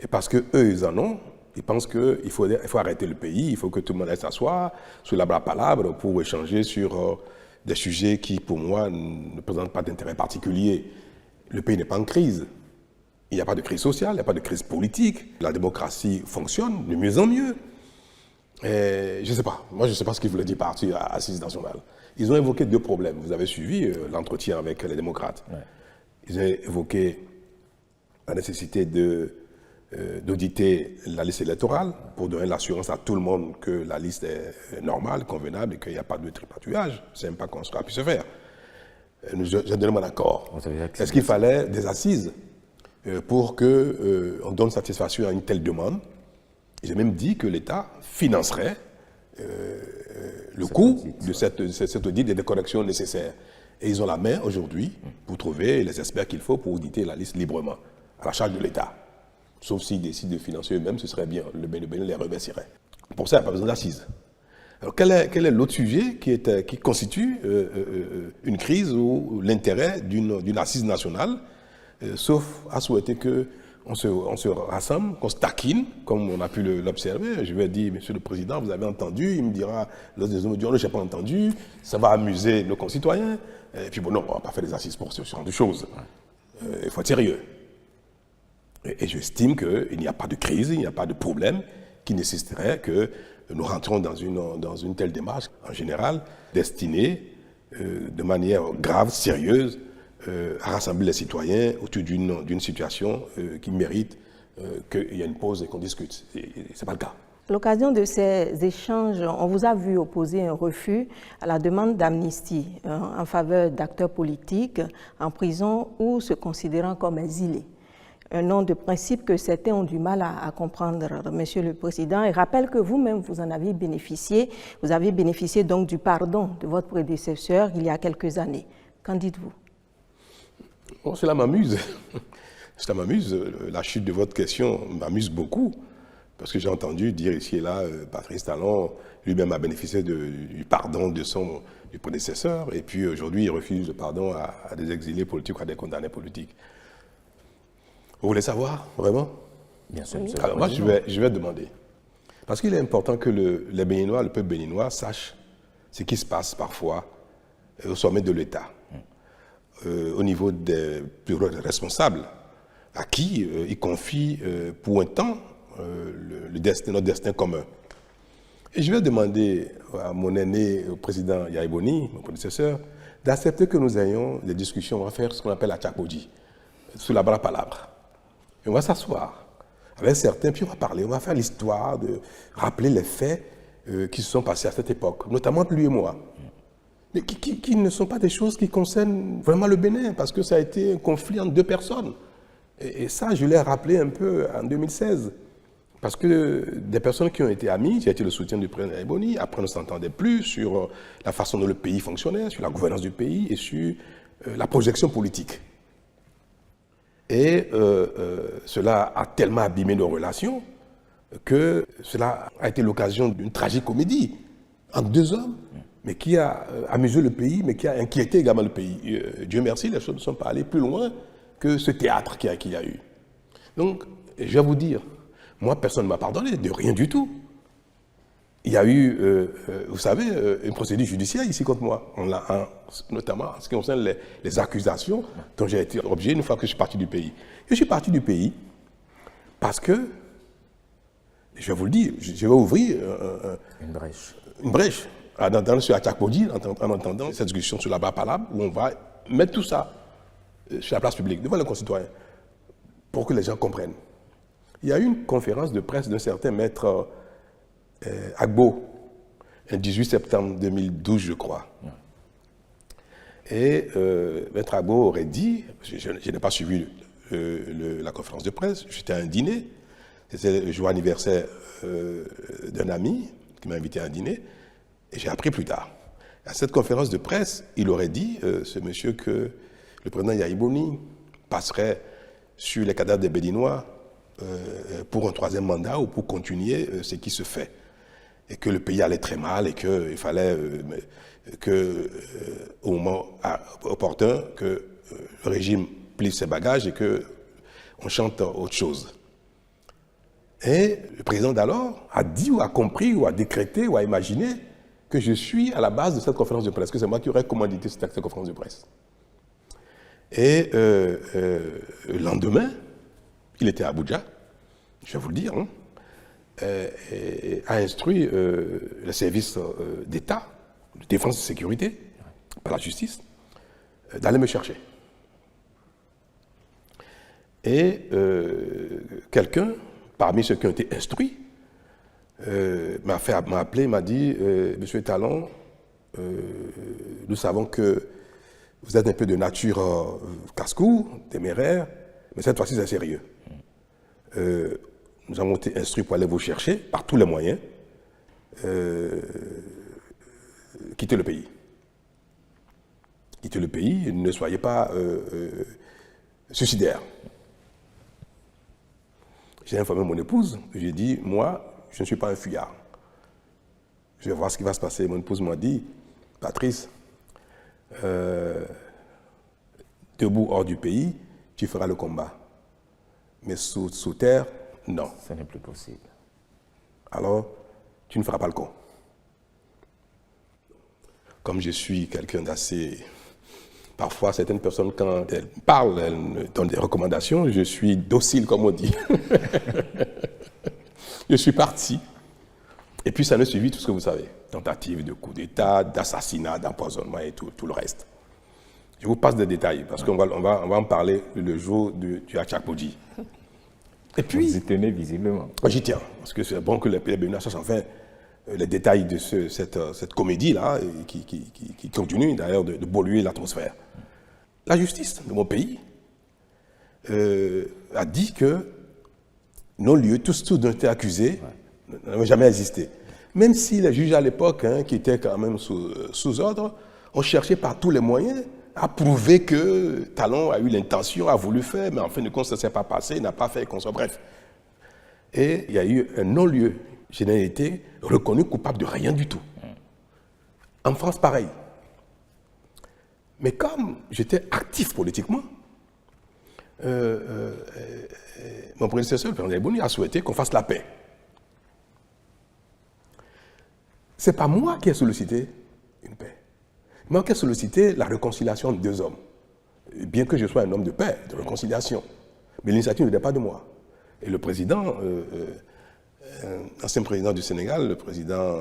et parce qu'eux, ils en ont, ils pensent qu'il faut arrêter le pays, il faut que tout le monde aille s'asseoir sous la palabre pour échanger sur des sujets qui, pour moi, ne présentent pas d'intérêt particulier. Le pays n'est pas en crise. Il n'y a pas de crise sociale, il n'y a pas de crise politique. La démocratie fonctionne de mieux en mieux. Et je ne sais pas. Moi, je ne sais pas ce qu'ils voulaient dire par assise nationale. Ils ont évoqué 2 problèmes. Vous avez suivi l'entretien avec les démocrates. Ouais. Ils ont évoqué la nécessité d'auditer la liste électorale pour donner l'assurance à tout le monde que la liste est normale, convenable et qu'il n'y a pas de tripatouillage. C'est même pas qu'on sera pu se faire. J'ai donné mon accord. Est-ce qu'il fallait des assises pour qu'on donne satisfaction à une telle demande? J'ai même dit que l'État financerait le coût de cette audit et des corrections nécessaires. Et ils ont la main aujourd'hui pour trouver les experts qu'il faut pour auditer la liste librement, à la charge de l'État. Sauf s'ils décident de financer eux-mêmes, ce serait bien, le Bénin les remercierait. Pour ça, il n'y a pas besoin d'assises. Alors quel est l'autre sujet qui constitue une crise ou l'intérêt d'une assise nationale, sauf à souhaiter qu'on se rassemble, qu'on se taquine, comme on a pu l'observer. Je vais dire, Monsieur le Président, vous avez entendu, il me dira, l'autre des hommes me diront, je n'ai pas entendu, ça va amuser nos concitoyens. Et puis bon, non, on ne va pas faire des assises pour ce genre de choses. Il faut être sérieux. Et j'estime qu'il n'y a pas de crise, il n'y a pas de problème qui nécessiterait que nous rentrions dans une telle démarche, en général, destinée de manière grave, sérieuse, à rassembler les citoyens autour d'une situation qui mérite qu'il y ait une pause et qu'on discute. Ce n'est pas le cas. À l'occasion de ces échanges, on vous a vu opposer un refus à la demande d'amnistie en faveur d'acteurs politiques en prison ou se considérant comme exilés. Un nom de principe que certains ont du mal à comprendre, Monsieur le Président, et rappelle que vous-même, vous en avez bénéficié. Vous avez bénéficié donc du pardon de votre prédécesseur il y a quelques années. Qu'en dites-vous? Bon, cela m'amuse. Cela m'amuse. La chute de votre question m'amuse beaucoup, parce que j'ai entendu dire ici et là, Patrice Talon lui-même a bénéficié du pardon du prédécesseur, et puis aujourd'hui, il refuse le pardon à des exilés politiques ou à des condamnés politiques. Vous voulez savoir, vraiment? Bien sûr. Alors moi, je vais demander. Parce qu'il est important que les Béninois, le peuple béninois, sache ce qui se passe parfois au sommet de l'État, au niveau des plus gros responsables, à qui ils confient pour un temps notre destin commun. Et je vais demander à mon aîné, au président Yaya Boni, mon prédécesseur, d'accepter que nous ayons des discussions. On va faire ce qu'on appelle la tchakodi, sous la palabre. Et on va s'asseoir avec certains, puis on va parler, on va faire l'histoire, de rappeler les faits qui se sont passés à cette époque, notamment entre lui et moi. Mais qui ne sont pas des choses qui concernent vraiment le Bénin, parce que ça a été un conflit entre 2 personnes. Et ça, je l'ai rappelé un peu en 2016. Parce que des personnes qui ont été amies, j'ai été le soutien du président Eboni, après on ne s'entendait plus sur la façon dont le pays fonctionnait, sur la gouvernance du pays et sur la projection politique. Et cela a tellement abîmé nos relations que cela a été l'occasion d'une tragicomédie entre 2 hommes, mais qui a amusé le pays, mais qui a inquiété également le pays. Dieu merci, les choses ne sont pas allées plus loin que ce théâtre qu'il y a eu. Donc, je vais vous dire, moi, personne ne m'a pardonné, de rien du tout. Il y a eu, vous savez, une procédure judiciaire ici contre moi, notamment en ce qui concerne les accusations dont j'ai été objet une fois que je suis parti du pays. Je suis parti du pays parce que, je vais vous le dire, je vais ouvrir une brèche sur la tchakodi, en entendant cette discussion sur la palabre, où on va mettre tout ça sur la place publique, devant les concitoyens, pour que les gens comprennent. Il y a eu une conférence de presse d'un certain maître Agbo, le 18 septembre 2012, je crois. Et maître Agbo aurait dit, je n'ai pas suivi la conférence de presse, j'étais à un dîner, c'était le jour anniversaire d'un ami qui m'a invité à un dîner, et j'ai appris plus tard. À cette conférence de presse, il aurait dit, ce monsieur, que le président Yaya Boni passerait sur les cadavres des Béninois pour un 3e mandat ou pour continuer ce qui se fait. Et que le pays allait très mal et qu'il fallait au moment opportun que le régime plie ses bagages et qu'on on chante autre chose. Et le président d'alors a dit ou a compris ou a décrété ou a imaginé que je suis à la base de cette conférence de presse, que c'est moi qui aurais commandité cette conférence de presse. Et le lendemain, il était à Abuja, je vais vous le dire, hein, et a instruit le service d'État, de défense et de sécurité, par la justice, d'aller me chercher. Et quelqu'un, parmi ceux qui ont été instruits, m'a appelé, m'a dit « Monsieur Talon, nous savons que vous êtes un peu de nature casse-cou, téméraire, mais cette fois-ci c'est sérieux. Nous avons été instruits pour aller vous chercher par tous les moyens, quittez le pays. Quittez le pays, ne soyez pas suicidaire. » J'ai informé mon épouse, j'ai dit, moi, je ne suis pas un fuyard. Je vais voir ce qui va se passer. Mon épouse m'a dit, Patrice, debout hors du pays, tu feras le combat. Mais sous terre, non. Ce n'est plus possible. Alors, tu ne feras pas le con. Comme je suis quelqu'un d'assez... Parfois, certaines personnes, quand elles parlent, elles me donnent des recommandations, je suis docile, comme on dit. Je suis parti. Et puis, ça ne suivit tout ce que vous savez. Tentative de coup d'État, d'assassinat, d'empoisonnement et tout le reste. Je vous passe des détails, parce qu'on va en parler le jour du Achakpoji. Et puis... Vous y tenez visiblement. J'y tiens, parce que c'est bon que les Béninois sachent enfin les détails de cette comédie-là, qui continue d'ailleurs de polluer l'atmosphère. La justice de mon pays a dit que nos lieux, tous dont étaient accusés, n'avaient jamais existé. Même si les juges à l'époque, qui étaient quand même sous ordre, ont cherché par tous les moyens à prouver que Talon a eu l'intention, a voulu faire, mais en fin de compte, ça ne s'est pas passé, il n'a pas fait, qu'on soit bref. Et il y a eu un non-lieu. Je n'ai été reconnu coupable de rien du tout. En France, pareil. Mais comme j'étais actif politiquement, mon prédécesseur, le président Bouni, a souhaité qu'on fasse la paix. Ce n'est pas moi qui ai sollicité une paix. Moi qui ai sollicité la réconciliation de deux hommes. Bien que je sois un homme de paix, de réconciliation. Mais l'initiative ne venait pas de moi. Et le président, ancien président du Sénégal, le président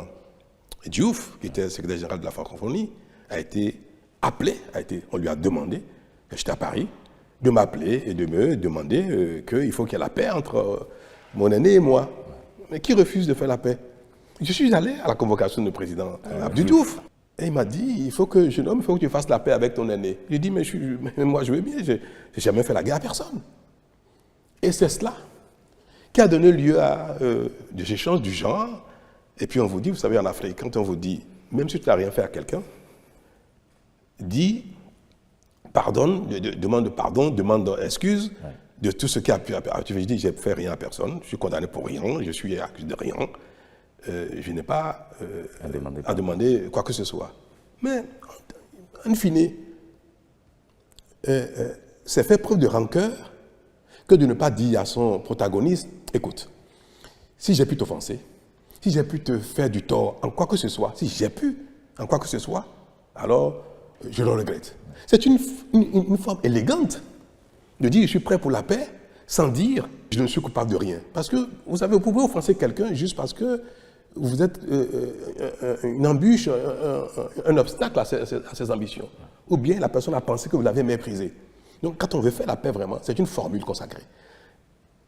Diouf, qui était secrétaire général de la francophonie, a été appelé, on lui a demandé, j'étais à Paris, de m'appeler et de me demander qu'il faut qu'il y ait la paix entre mon aîné et moi. Mais qui refuse de faire la paix? Je suis allé à la convocation du président Abdou Diouf. Et il m'a dit, il faut que tu fasses la paix avec ton aîné. J'ai dit, mais moi je veux bien, je n'ai jamais fait la guerre à personne. Et c'est cela qui a donné lieu à des échanges du genre. Et puis on vous dit, vous savez, en Afrique, quand on vous dit, même si tu n'as rien fait à quelqu'un, dis pardonne, demande pardon, demande excuse de tout ce qui a pu... Je dis, je n'ai fait rien à personne, je suis condamné pour rien, je suis accusé de rien. Je n'ai pas à demander quoi que ce soit. Mais, en fine, c'est faire preuve de rancœur que de ne pas dire à son protagoniste, écoute, si j'ai pu t'offenser, si j'ai pu te faire du tort en quoi que ce soit, si j'ai pu en quoi que ce soit, alors je le regrette. C'est une forme élégante de dire je suis prêt pour la paix sans dire je ne suis coupable de rien. Parce que vous pouvez offenser quelqu'un juste parce que vous êtes une embûche, un obstacle à ses ambitions. Ou bien la personne a pensé que vous l'avez méprisé. Donc quand on veut faire la paix vraiment, c'est une formule consacrée.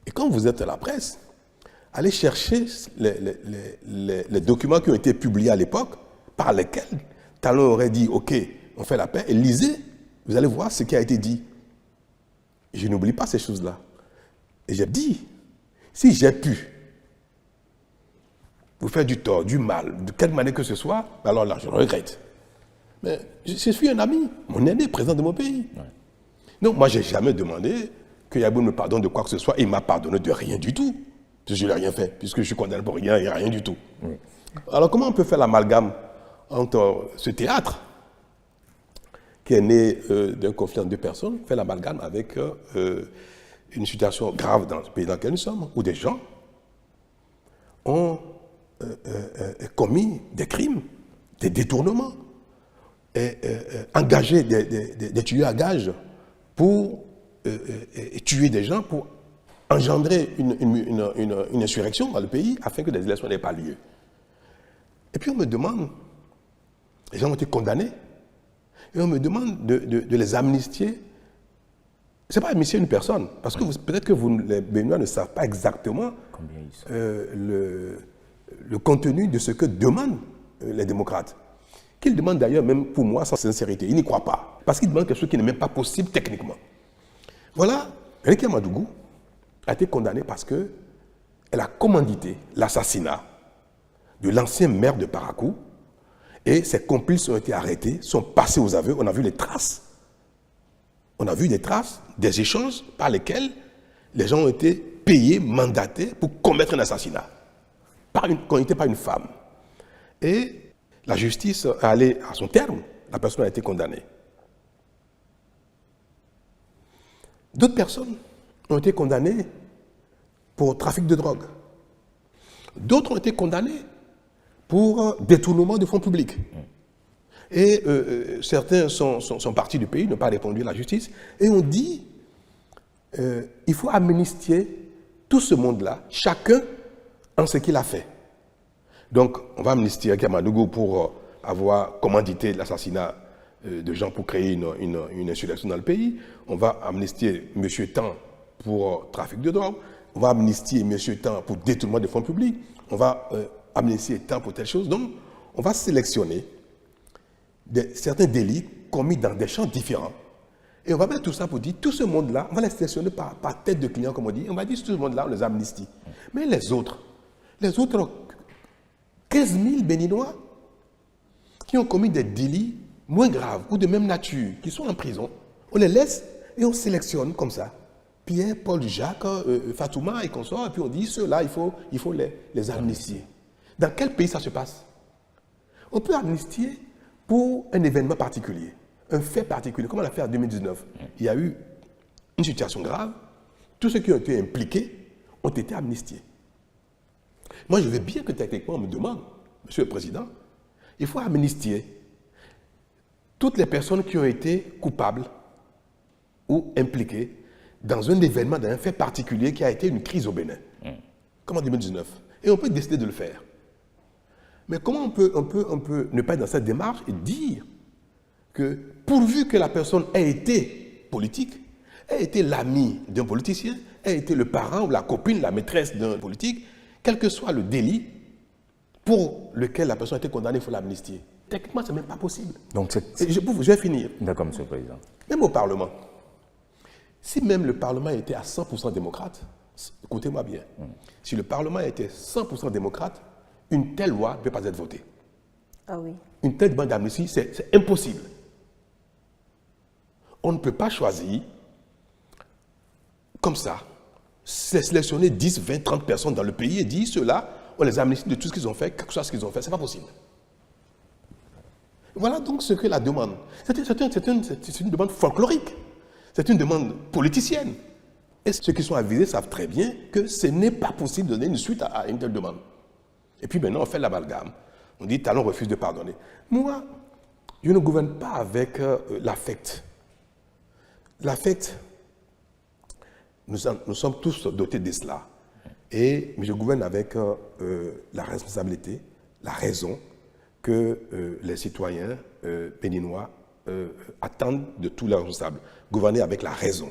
Et quand vous êtes à la presse, allez chercher les documents qui ont été publiés à l'époque, par lesquels Talon aurait dit, OK, on fait la paix, et lisez, vous allez voir ce qui a été dit. Je n'oublie pas ces choses-là. Et j'ai dit, si j'ai pu vous faire du tort, du mal, de quelque manière que ce soit, alors là, je regrette. Mais je suis un ami, mon aîné, président de mon pays. Ouais. Donc moi, je n'ai jamais demandé que Yabou me pardonne de quoi que ce soit, et il m'a pardonné de rien du tout. Parce que je n'ai rien fait, puisque je suis condamné pour rien, il n'y a rien du tout. Oui. Alors comment on peut faire l'amalgame entre ce théâtre, qui est né d'un conflit entre deux personnes, faire l'amalgame avec une situation grave dans le pays dans lequel nous sommes, où des gens ont commis des crimes, des détournements, et engagé des tueurs à gages pour tuer des gens, pour engendrer une insurrection dans le pays afin que des élections n'aient pas lieu. Et puis on me demande, les gens ont été condamnés, et on me demande de les amnistier. Ce n'est pas amnistier une personne, parce que peut-être que les Béninois ne savent pas exactement le contenu de ce que demandent les démocrates. Qu'ils demandent d'ailleurs, même pour moi, sans sincérité. Ils n'y croient pas. Parce qu'ils demandent quelque chose qui n'est même pas possible techniquement. Voilà, Réki Amadougou a été condamnée parce qu'elle a commandité l'assassinat de l'ancien maire de Parakou, et ses complices ont été arrêtés, sont passés aux aveux. On a vu les traces. On a vu des traces, des échanges par lesquels les gens ont été payés, mandatés pour commettre un assassinat. Commis par une femme. Et la justice est allée à son terme. La personne a été condamnée. D'autres personnes ont été condamnées pour trafic de drogue. D'autres ont été condamnées pour détournement de fonds publics. Et certains sont partis du pays, n'ont pas répondu à la justice, et on dit il faut amnistier tout ce monde-là, chacun en ce qu'il a fait. Donc, on va amnistier Réki Amadougou pour avoir commandité l'assassinat de gens pour créer une insurrection dans le pays. On va amnistier M. Tan pour trafic de drogue. On va amnistier M. Tan pour détournement de fonds publics. On va amnistier Tan pour telle chose. Donc, on va sélectionner certains délits commis dans des champs différents. Et on va mettre tout ça pour dire, tout ce monde-là, on va les sélectionner par tête de client, comme on dit. On va dire, tout ce monde-là, on les amnistie. Mais les autres 15 000 Béninois qui ont commis des délits moins graves ou de même nature, qui sont en prison, on les laisse et on sélectionne comme ça. Pierre, Paul, Jacques, Fatouma et consorts, et puis on dit, ceux-là, il faut les amnistier. Dans quel pays ça se passe? On peut amnistier pour un événement particulier, un fait particulier, comme on l'a fait en 2019. Il y a eu une situation grave, tous ceux qui ont été impliqués ont été amnistiés. Moi, je veux bien que techniquement on me demande, Monsieur le Président, il faut amnistier toutes les personnes qui ont été coupables ou impliquées dans un événement, dans un fait particulier qui a été une crise au Bénin, comme en 2019. Et on peut décider de le faire. Mais comment on peut ne pas être dans cette démarche et dire que pourvu que la personne ait été politique, ait été l'ami d'un politicien, ait été le parent ou la copine, la maîtresse d'un politique, quel que soit le délit pour lequel la personne a été condamnée, il faut l'amnistier. Techniquement, ce n'est même pas possible. Donc je vais finir. D'accord, Monsieur le Président. Même au Parlement. Si même le Parlement était à 100% démocrate, écoutez-moi bien, si le Parlement était 100% démocrate, une telle loi ne peut pas être votée. Ah oui. Une telle demande d'amnistie, c'est impossible. On ne peut pas choisir comme ça, sélectionner 10, 20, 30 personnes dans le pays et dire ceux-là, on les amnistie de tout ce qu'ils ont fait, quel que soit ce qu'ils ont fait. Ce n'est pas possible. Voilà donc ce que la demande. C'est une demande folklorique. C'est une demande politicienne. Et ceux qui sont avisés savent très bien que ce n'est pas possible de donner une suite à une telle demande. Et puis maintenant, on fait l'amalgame. On dit, Talon refuse de pardonner. Moi, je ne gouverne pas avec l'affect. L'affect, nous sommes tous dotés de cela. Mais je gouverne avec la responsabilité, la raison que les citoyens béninois attendent de tous leurs responsables. Gouverner avec la raison,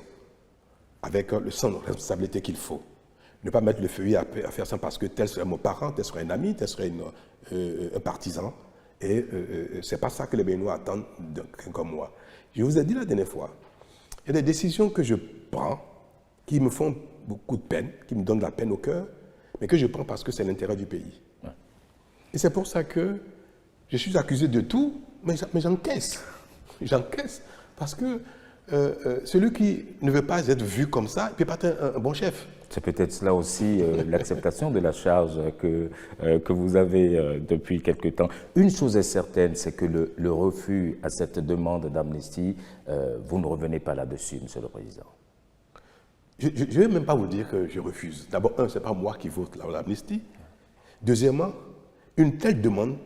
avec le sens de responsabilité qu'il faut. Ne pas mettre le feuillet à faire ça parce que tel serait mon parent, tel serait un ami, tel serait un partisan. Et ce n'est pas ça que les Béninois attendent de quelqu'un comme moi. Je vous ai dit la dernière fois, il y a des décisions que je prends qui me font beaucoup de peine, qui me donnent de la peine au cœur, mais que je prends parce que c'est l'intérêt du pays. Ouais. Et c'est pour ça que je suis accusé de tout, mais j'encaisse. J'encaisse parce que celui qui ne veut pas être vu comme ça, il ne peut pas être un bon chef. C'est peut-être cela aussi l'acceptation de la charge que vous avez depuis quelque temps. Une chose est certaine, c'est que le refus à cette demande d'amnistie, vous ne revenez pas là-dessus, Monsieur le Président. Je ne vais même pas vous dire que je refuse. D'abord, ce n'est pas moi qui vote l'amnistie. Deuxièmement, une telle demande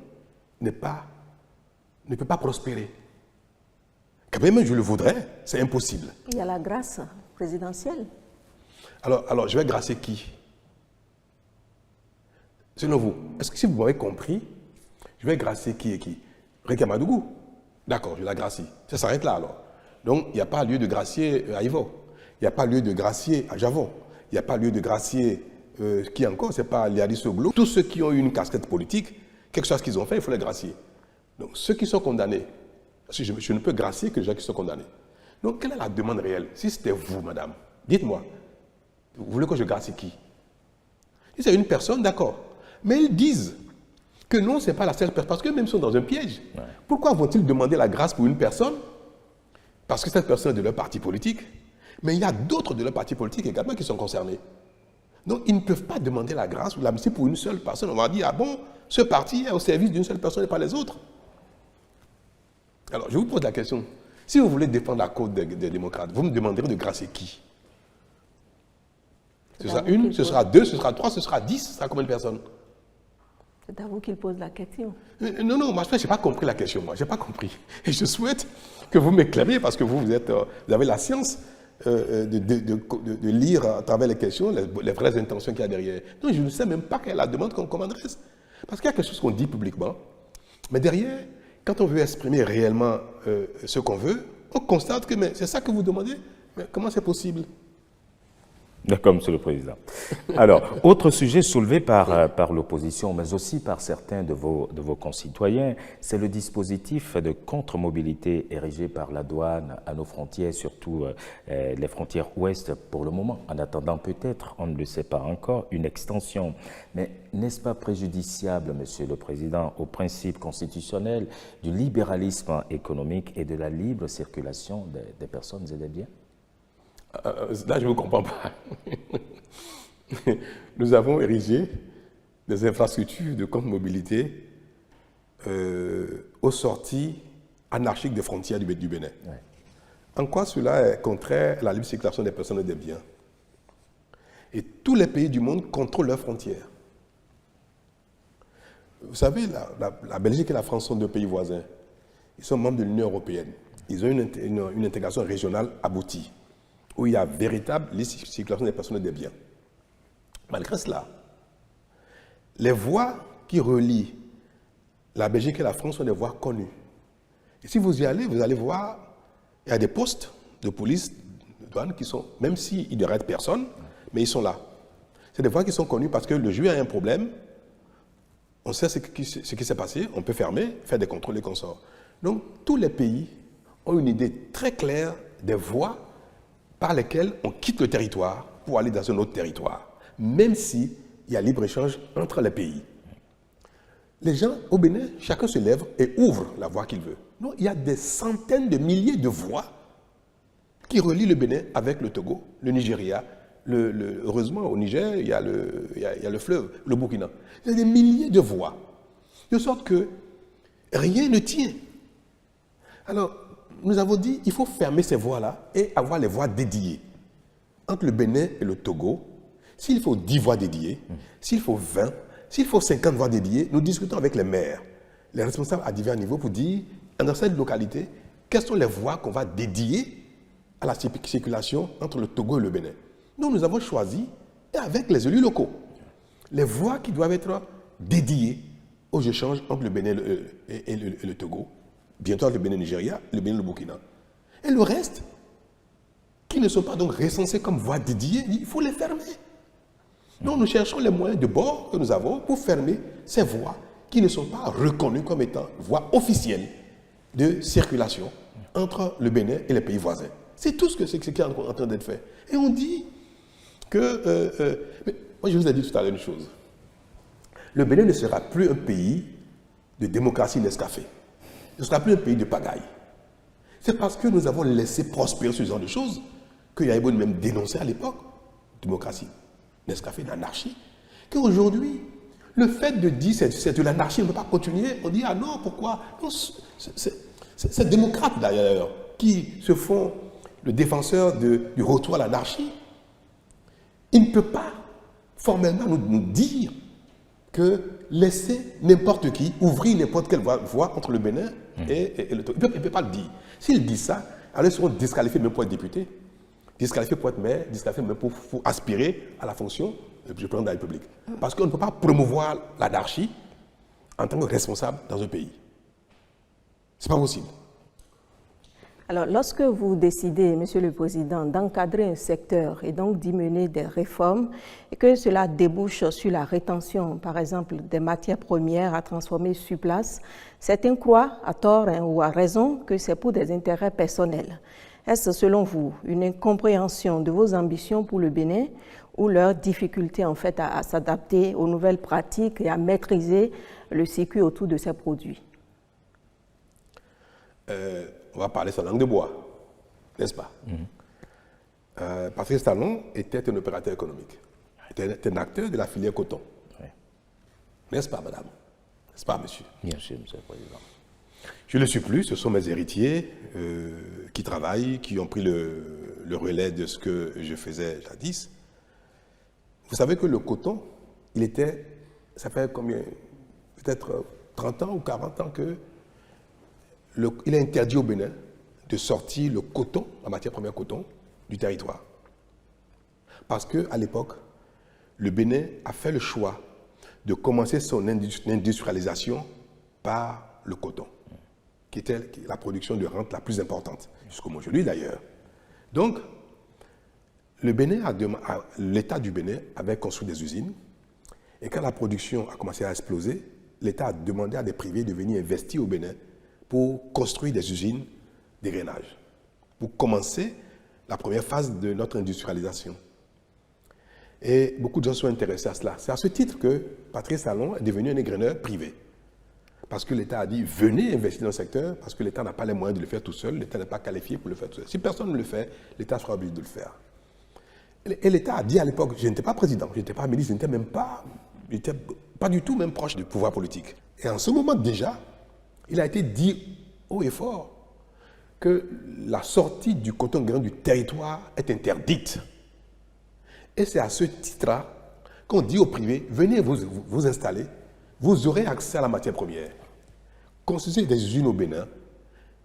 ne peut pas prospérer. Quand même, je le voudrais, c'est impossible. Il y a la grâce présidentielle. Alors, je vais gracier qui? Selon vous, est-ce que si vous m'avez compris, je vais gracier qui et qui? Rekamadougou. D'accord, je la gracie. Ça s'arrête là alors. Donc, il n'y a pas lieu de gracier à Ivo. Il n'y a pas lieu de gracier à Javon. Il n'y a pas lieu de gracier qui encore, ce n'est pas Liadis Oglou. Tous ceux qui ont eu une casquette politique, quelque chose qu'ils ont fait, il faut les gracier. Donc, ceux qui sont condamnés, parce que je ne peux gracier que les gens qui sont condamnés. Donc, quelle est la demande réelle? Si c'était vous, madame, dites-moi, vous voulez que je gracie qui? Si c'est une personne, d'accord. Mais ils disent que non, ce n'est pas la seule personne, parce qu'eux-mêmes sont dans un piège. Ouais. Pourquoi vont-ils demander la grâce pour une personne? Parce que cette personne est de leur parti politique. Mais il y a d'autres de leur parti politique également qui sont concernés. Donc, ils ne peuvent pas demander la grâce ou l'amnistie pour une seule personne. On va dire, ah bon, ce parti est au service d'une seule personne et pas les autres. Alors, je vous pose la question. Si vous voulez défendre la cause des démocrates, vous me demanderez de gracier qui? Ce sera une, ce sera deux, ce sera trois, ce sera 10, ce sera combien de personnes? C'est à vous qu'il pose la question. Non, moi, je n'ai pas compris la question, moi. Je n'ai pas compris. Et je souhaite que vous m'éclairiez parce que vous avez la science de lire à travers les questions les vraies intentions qu'il y a derrière. Non, je ne sais même pas quelle est la demande qu'on m'adresse. Parce qu'il y a quelque chose qu'on dit publiquement, mais derrière, quand on veut exprimer réellement ce qu'on veut, on constate que c'est ça que vous demandez. Mais comment c'est possible? D'accord, Monsieur le Président. Alors, autre sujet soulevé par l'opposition, mais aussi par certains de vos concitoyens, c'est le dispositif de contre-mobilité érigé par la douane à nos frontières, surtout les frontières ouest pour le moment, en attendant peut-être, on ne le sait pas encore, une extension. Mais n'est-ce pas préjudiciable, Monsieur le Président, au principe constitutionnel du libéralisme économique et de la libre circulation des personnes et des biens? Là, je ne vous comprends pas. Nous avons érigé des infrastructures de contre-mobilité aux sorties anarchiques des frontières du Bénin. Ouais. En quoi cela est contraire à la libre circulation des personnes et des biens? Et tous les pays du monde contrôlent leurs frontières. Vous savez, la Belgique et la France sont deux pays voisins. Ils sont membres de l'Union européenne. Ils ont une intégration régionale aboutie, où il y a véritable circulation des personnes et des biens. Malgré cela, les voies qui relient la Belgique et la France sont des voies connues. Et si vous y allez, vous allez voir, il y a des postes de police, de douane qui sont, même s'ils n'arrêtent personne, mais ils sont là. C'est des voies qui sont connues parce que le juge a un problème, on sait ce qui s'est passé, on peut fermer, faire des contrôles et consorts. Donc, tous les pays ont une idée très claire des voies par lesquels on quitte le territoire pour aller dans un autre territoire, même s'il y a libre-échange entre les pays. Les gens au Bénin, chacun se lève et ouvre la voie qu'il veut. Non, il y a des centaines de milliers de voies qui relient le Bénin avec le Togo, le Nigeria. Heureusement, au Niger, il y a le fleuve, le Burkina. Il y a des milliers de voies, de sorte que rien ne tient. Alors, nous avons dit qu'il faut fermer ces voies-là et avoir les voies dédiées. Entre le Bénin et le Togo, s'il faut 10 voies dédiées, s'il faut 20, s'il faut 50 voies dédiées, nous discutons avec les maires, les responsables à divers niveaux pour dire, dans cette localité, quelles sont les voies qu'on va dédier à la circulation entre le Togo et le Bénin. Donc nous avons choisi, et avec les élus locaux, les voies qui doivent être dédiées aux échanges entre le Bénin et le Togo, bientôt le Bénin Nigeria, le Bénin le Burkina. Et le reste, qui ne sont pas donc recensés comme voies dédiées, il faut les fermer. Donc nous cherchons les moyens de bord que nous avons pour fermer ces voies qui ne sont pas reconnues comme étant voies officielles de circulation entre le Bénin et les pays voisins. C'est tout ce qui est en train d'être fait. Et on dit que... mais moi je vous ai dit tout à l'heure une chose. Le Bénin ne sera plus un pays de démocratie Nescafé. Ce ne sera plus un pays de pagaille. C'est parce que nous avons laissé prospérer ce genre de choses que Yaïbo même dénonçait à l'époque, démocratie, Nescafé, l'anarchie, qu'aujourd'hui, le fait de dire c'est de l'anarchie, on ne peut pas continuer, on dit ah non, pourquoi? C'est démocrates d'ailleurs qui se font le défenseur du retour à l'anarchie, il ne peut pas formellement nous dire que laisser n'importe qui ouvrir n'importe quelle voie entre le Bénin et le Togo. Il ne peut pas le dire. S'il dit ça, alors ils seront disqualifiés même pour être députés, disqualifiés pour être maire, disqualifiés même pour aspirer à la fonction du président de la République. Parce qu'on ne peut pas promouvoir l'anarchie en tant que responsable dans un pays. Ce n'est pas possible. Alors, lorsque vous décidez, Monsieur le Président, d'encadrer un secteur et donc d'y mener des réformes, et que cela débouche sur la rétention, par exemple, des matières premières à transformer sur place, certains croient, à tort ou à raison, que c'est pour des intérêts personnels. Est-ce, selon vous, une incompréhension de vos ambitions pour le Bénin ou leur difficulté, en fait, à s'adapter aux nouvelles pratiques et à maîtriser le circuit autour de ces produits? On va parler sa langue de bois, n'est-ce pas? Patrice Talon était un opérateur économique, était un acteur de la filière coton. Oui. N'est-ce pas, madame? N'est-ce pas, monsieur? Bien sûr, monsieur le Président. Je ne le suis plus, ce sont mes héritiers qui travaillent, qui ont pris le relais de ce que je faisais jadis. Vous savez que le coton, ça fait combien? Peut-être 30 ans ou 40 ans que il est interdit au Bénin de sortir le coton, la matière première coton, du territoire. Parce qu'à l'époque, le Bénin a fait le choix de commencer son industrialisation par le coton, qui était la production de rente la plus importante, jusqu'au aujourd'hui d'ailleurs. Donc, l'État du Bénin avait construit des usines, et quand la production a commencé à exploser, l'État a demandé à des privés de venir investir au Bénin pour construire des usines d'égrainage, pour commencer la première phase de notre industrialisation. Et beaucoup de gens sont intéressés à cela. C'est à ce titre que Patrice Talon est devenu un égraineur privé. Parce que l'État a dit, venez investir dans le secteur, parce que l'État n'a pas les moyens de le faire tout seul, l'État n'est pas qualifié pour le faire tout seul. Si personne ne le fait, l'État sera obligé de le faire. Et l'État a dit à l'époque, je n'étais pas président, je n'étais pas ministre, je n'étais pas du tout même proche du pouvoir politique. Et en ce moment déjà, il a été dit haut et fort que la sortie du coton grain du territoire est interdite. Et c'est à ce titre-là qu'on dit aux privés, venez vous installer, vous aurez accès à la matière première. Construisez des usines au Bénin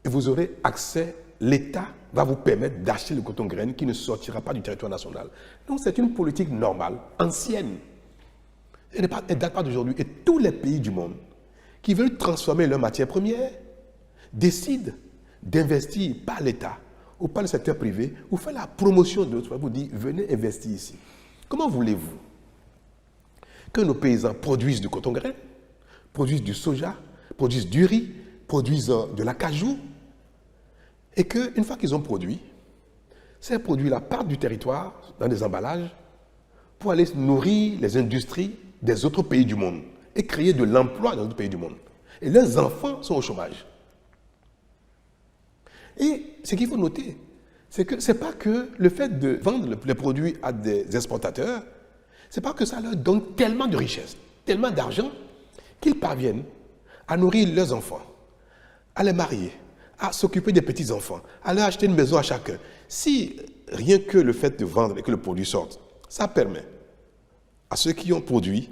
et vous aurez accès, l'État va vous permettre d'acheter le coton grain qui ne sortira pas du territoire national. Donc c'est une politique normale, ancienne. Elle ne date pas d'aujourd'hui. Et tous les pays du monde qui veulent transformer leur matière première décident d'investir par l'État ou par le secteur privé ou faire la promotion de notre pays. Vous dites, venez investir ici. Comment voulez-vous que nos paysans produisent du coton grain, produisent du soja, produisent du riz, produisent de l'acajou, et qu'une fois qu'ils ont produit, ces produits-là partent du territoire dans des emballages pour aller nourrir les industries des autres pays du monde et créer de l'emploi dans d'autres pays du monde. Et leurs enfants sont au chômage. Et ce qu'il faut noter, c'est que ce n'est pas que le fait de vendre les produits à des exportateurs, ce n'est pas que ça leur donne tellement de richesse, tellement d'argent, qu'ils parviennent à nourrir leurs enfants, à les marier, à s'occuper des petits-enfants, à leur acheter une maison à chacun. Si rien que le fait de vendre et que le produit sorte, ça permet à ceux qui ont produit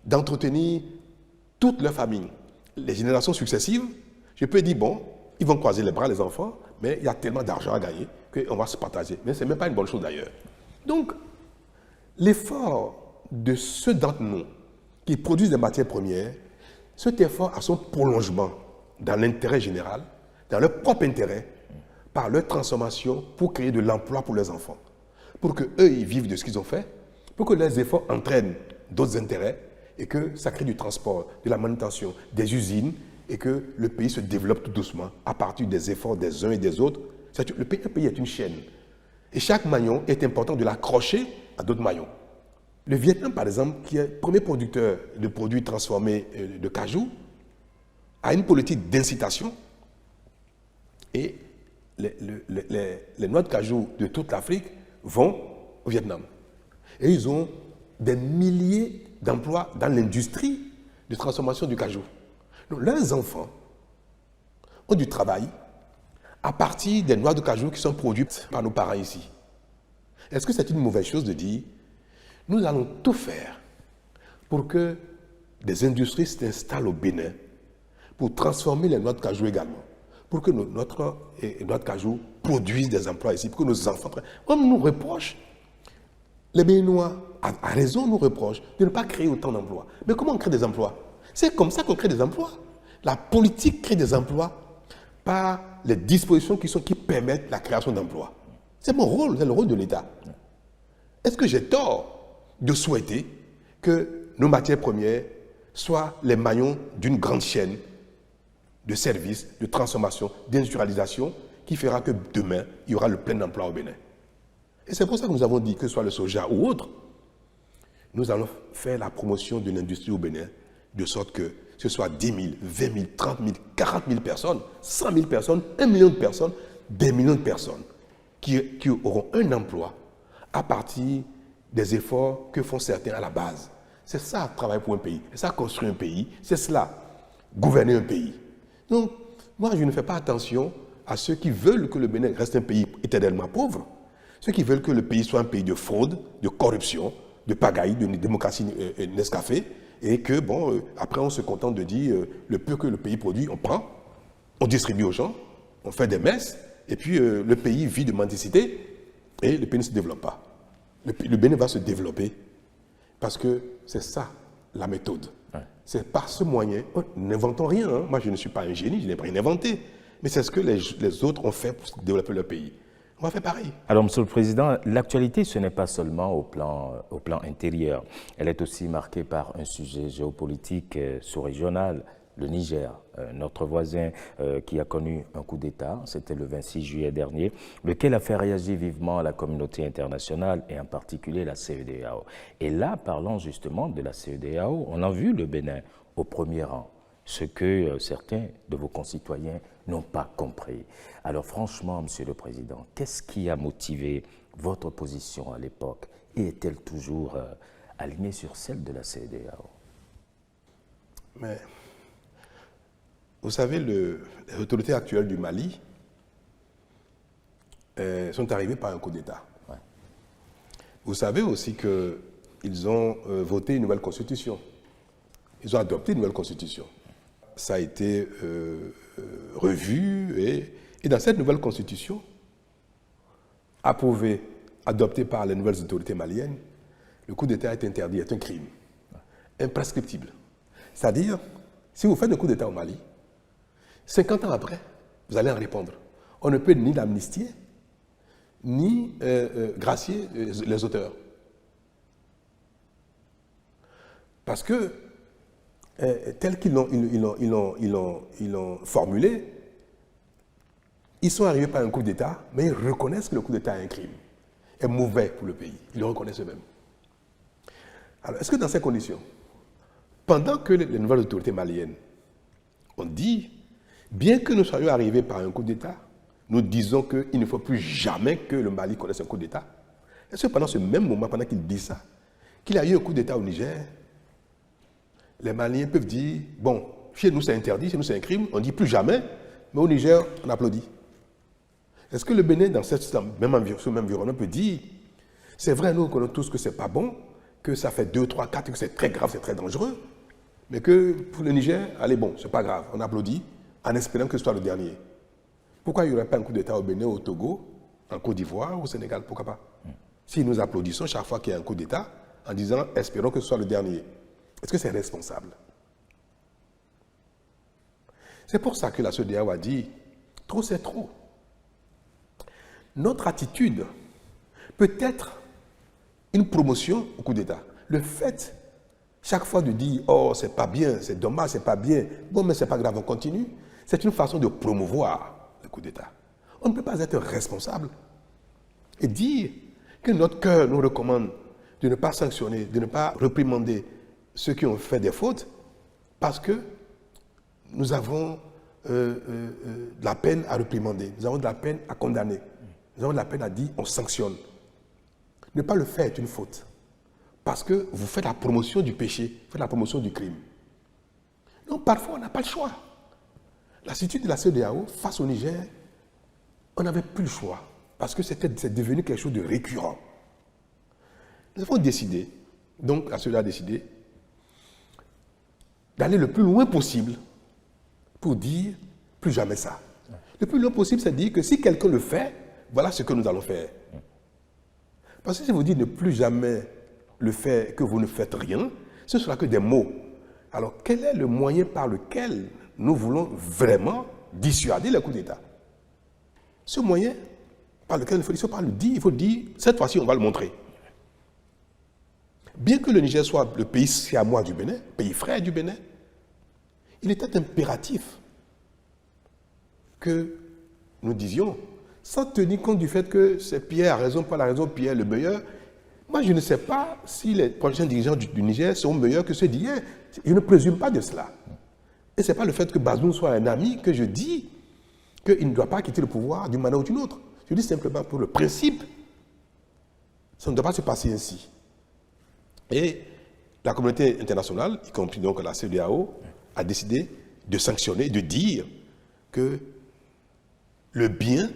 d'entretenir toute leur famille, les générations successives, je peux dire, bon, ils vont croiser les bras, les enfants, mais il y a tellement d'argent à gagner qu'on va se partager. Mais ce n'est même pas une bonne chose d'ailleurs. Donc, l'effort de ceux d'entre nous qui produisent des matières premières, cet effort a son prolongement dans l'intérêt général, dans leur propre intérêt, par leur transformation pour créer de l'emploi pour leurs enfants. Pour qu'eux, ils vivent de ce qu'ils ont fait, pour que leurs efforts entraînent d'autres intérêts et que ça crée du transport, de la manutention, des usines et que le pays se développe tout doucement à partir des efforts des uns et des autres. Un pays est une chaîne. Et chaque maillon est important de l'accrocher à d'autres maillons. Le Vietnam, par exemple, qui est le premier producteur de produits transformés de cajou, a une politique d'incitation et les noix de cajou de toute l'Afrique vont au Vietnam. Et ils ont des milliers d'emplois dans l'industrie de transformation du cajou. Donc, leurs enfants ont du travail à partir des noix de cajou qui sont produites par nos parents ici. Est-ce que c'est une mauvaise chose de dire Nous allons tout faire pour que des industries s'installent au Bénin pour transformer les noix de cajou également, pour que notre noix de cajou produisent des emplois ici, pour que nos enfants... On nous reproche, les Béninois, à raison, nous reprochent de ne pas créer autant d'emplois. Mais comment on crée des emplois? C'est comme ça qu'on crée des emplois. La politique crée des emplois par les dispositions qui permettent la création d'emplois. C'est mon rôle, c'est le rôle de l'État. Est-ce que j'ai tort de souhaiter que nos matières premières soient les maillons d'une grande chaîne de services, de transformation, d'industrialisation qui fera que demain, il y aura le plein emploi au Bénin? Et c'est pour ça que nous avons dit, que ce soit le soja ou autre, nous allons faire la promotion de l'industrie au Bénin, de sorte que ce soit 10 000, 20 000, 30 000, 40 000 personnes, 100 000 personnes, 1 million de personnes, des millions de personnes qui auront un emploi à partir des efforts que font certains à la base. C'est ça, travailler pour un pays. C'est ça, construire un pays. C'est cela, gouverner un pays. Donc, moi, je ne fais pas attention à ceux qui veulent que le Bénin reste un pays éternellement pauvre, ceux qui veulent que le pays soit un pays de fraude, de corruption, de pagaille, de démocratie Nescafé, et que, bon, après, on se contente de dire le peu que le pays produit, on prend, on distribue aux gens, on fait des messes, et puis le pays vit de mendicité, et le pays ne se développe pas. Le Bénin va se développer, parce que c'est ça, la méthode. Ouais. C'est par ce moyen, n'inventons rien, hein. Moi, je ne suis pas un génie, je n'ai rien inventé, mais c'est ce que les autres ont fait pour développer leur pays. On va faire pareil. Alors, Monsieur le Président, l'actualité, ce n'est pas seulement au plan intérieur. Elle est aussi marquée par un sujet géopolitique sous-régional, le Niger, notre voisin qui a connu un coup d'État, c'était le 26 juillet dernier, lequel a fait réagir vivement la communauté internationale et en particulier la CEDEAO. Et là, parlant justement de la CEDEAO, on a vu le Bénin au premier rang, ce que certains de vos concitoyens n'ont pas compris. Alors franchement, Monsieur le Président, qu'est-ce qui a motivé votre position à l'époque et est-elle toujours alignée sur celle de la CEDEAO? Mais, vous savez, les autorités actuelles du Mali sont arrivées par un coup d'État. Ouais. Vous savez aussi qu'ils ont voté une nouvelle constitution. Ils ont adopté une nouvelle constitution. Ça a été revu et dans cette nouvelle constitution, approuvée, adoptée par les nouvelles autorités maliennes, le coup d'État est interdit, est un crime, imprescriptible. C'est-à-dire, si vous faites un coup d'État au Mali, 50 ans après, vous allez en répondre. On ne peut ni l'amnistier, ni gracier les auteurs. Parce que tel qu'ils l'ont formulé, ils sont arrivés par un coup d'État, mais ils reconnaissent que le coup d'État est un crime, est mauvais pour le pays. Ils le reconnaissent eux-mêmes. Alors, est-ce que dans ces conditions, pendant que les nouvelles autorités maliennes ont dit, bien que nous soyons arrivés par un coup d'État, nous disons qu'il ne faut plus jamais que le Mali connaisse un coup d'État. Est-ce que pendant ce même moment, pendant qu'ils disent ça, qu'il y a eu un coup d'État au Niger, les Maliens peuvent dire, bon, chez nous c'est interdit, chez nous c'est un crime, on ne dit plus jamais, mais au Niger, on applaudit. Est-ce que le Bénin, dans ce même environnement, peut dire, c'est vrai, nous connaissons tous que ce n'est pas bon, que ça fait 2, 3, 4, que c'est très grave, c'est très dangereux, mais que pour le Niger, allez, bon, c'est pas grave, on applaudit, en espérant que ce soit le dernier. Pourquoi il n'y aurait pas un coup d'État au Bénin, au Togo, en Côte d'Ivoire, au Sénégal, pourquoi pas? Si nous applaudissons chaque fois qu'il y a un coup d'État, en disant, espérons que ce soit le dernier. Est-ce que c'est responsable? C'est pour ça que la CEDEAO a dit, trop c'est trop. Notre attitude peut être une promotion au coup d'État. Le fait, chaque fois de dire, oh, c'est pas bien, c'est dommage, c'est pas bien, bon, mais c'est pas grave, on continue, c'est une façon de promouvoir le coup d'État. On ne peut pas être responsable et dire que notre cœur nous recommande de ne pas sanctionner, de ne pas réprimander ceux qui ont fait des fautes, parce que nous avons de la peine à réprimander, nous avons de la peine à condamner, nous avons de la peine à dire on sanctionne. Ne pas le faire est une faute, parce que vous faites la promotion du péché, vous faites la promotion du crime. Donc parfois on n'a pas le choix. L'attitude de la CEDEAO face au Niger, on n'avait plus le choix, parce que c'est devenu quelque chose de récurrent. Nous avons décidé Donc, la CEDEAO a décidé d'aller le plus loin possible pour dire plus jamais ça. Le plus loin possible, c'est dire que si quelqu'un le fait, voilà ce que nous allons faire. Parce que si vous dites ne plus jamais le faire, que vous ne faites rien, ce ne sera que des mots. Alors, quel est le moyen par lequel nous voulons vraiment dissuader les coups d'État? Ce moyen par lequel il ne faut pas le dire, il faut dire, cette fois-ci, on va le montrer. Bien que le Niger soit le pays siamois du Bénin, pays frère du Bénin, il était impératif que nous disions, sans tenir compte du fait que c'est Pierre a raison, pas la raison, Pierre le meilleur. Moi, je ne sais pas si les prochains dirigeants du Niger sont meilleurs que ceux d'hier. Je ne présume pas de cela. Et ce n'est pas le fait que Bazoum soit un ami que je dis qu'il ne doit pas quitter le pouvoir d'une manière ou d'une autre. Je dis simplement pour le principe, ça ne doit pas se passer ainsi. Et la communauté internationale, y compris donc la CEDEAO, a décidé de sanctionner, de dire que le bien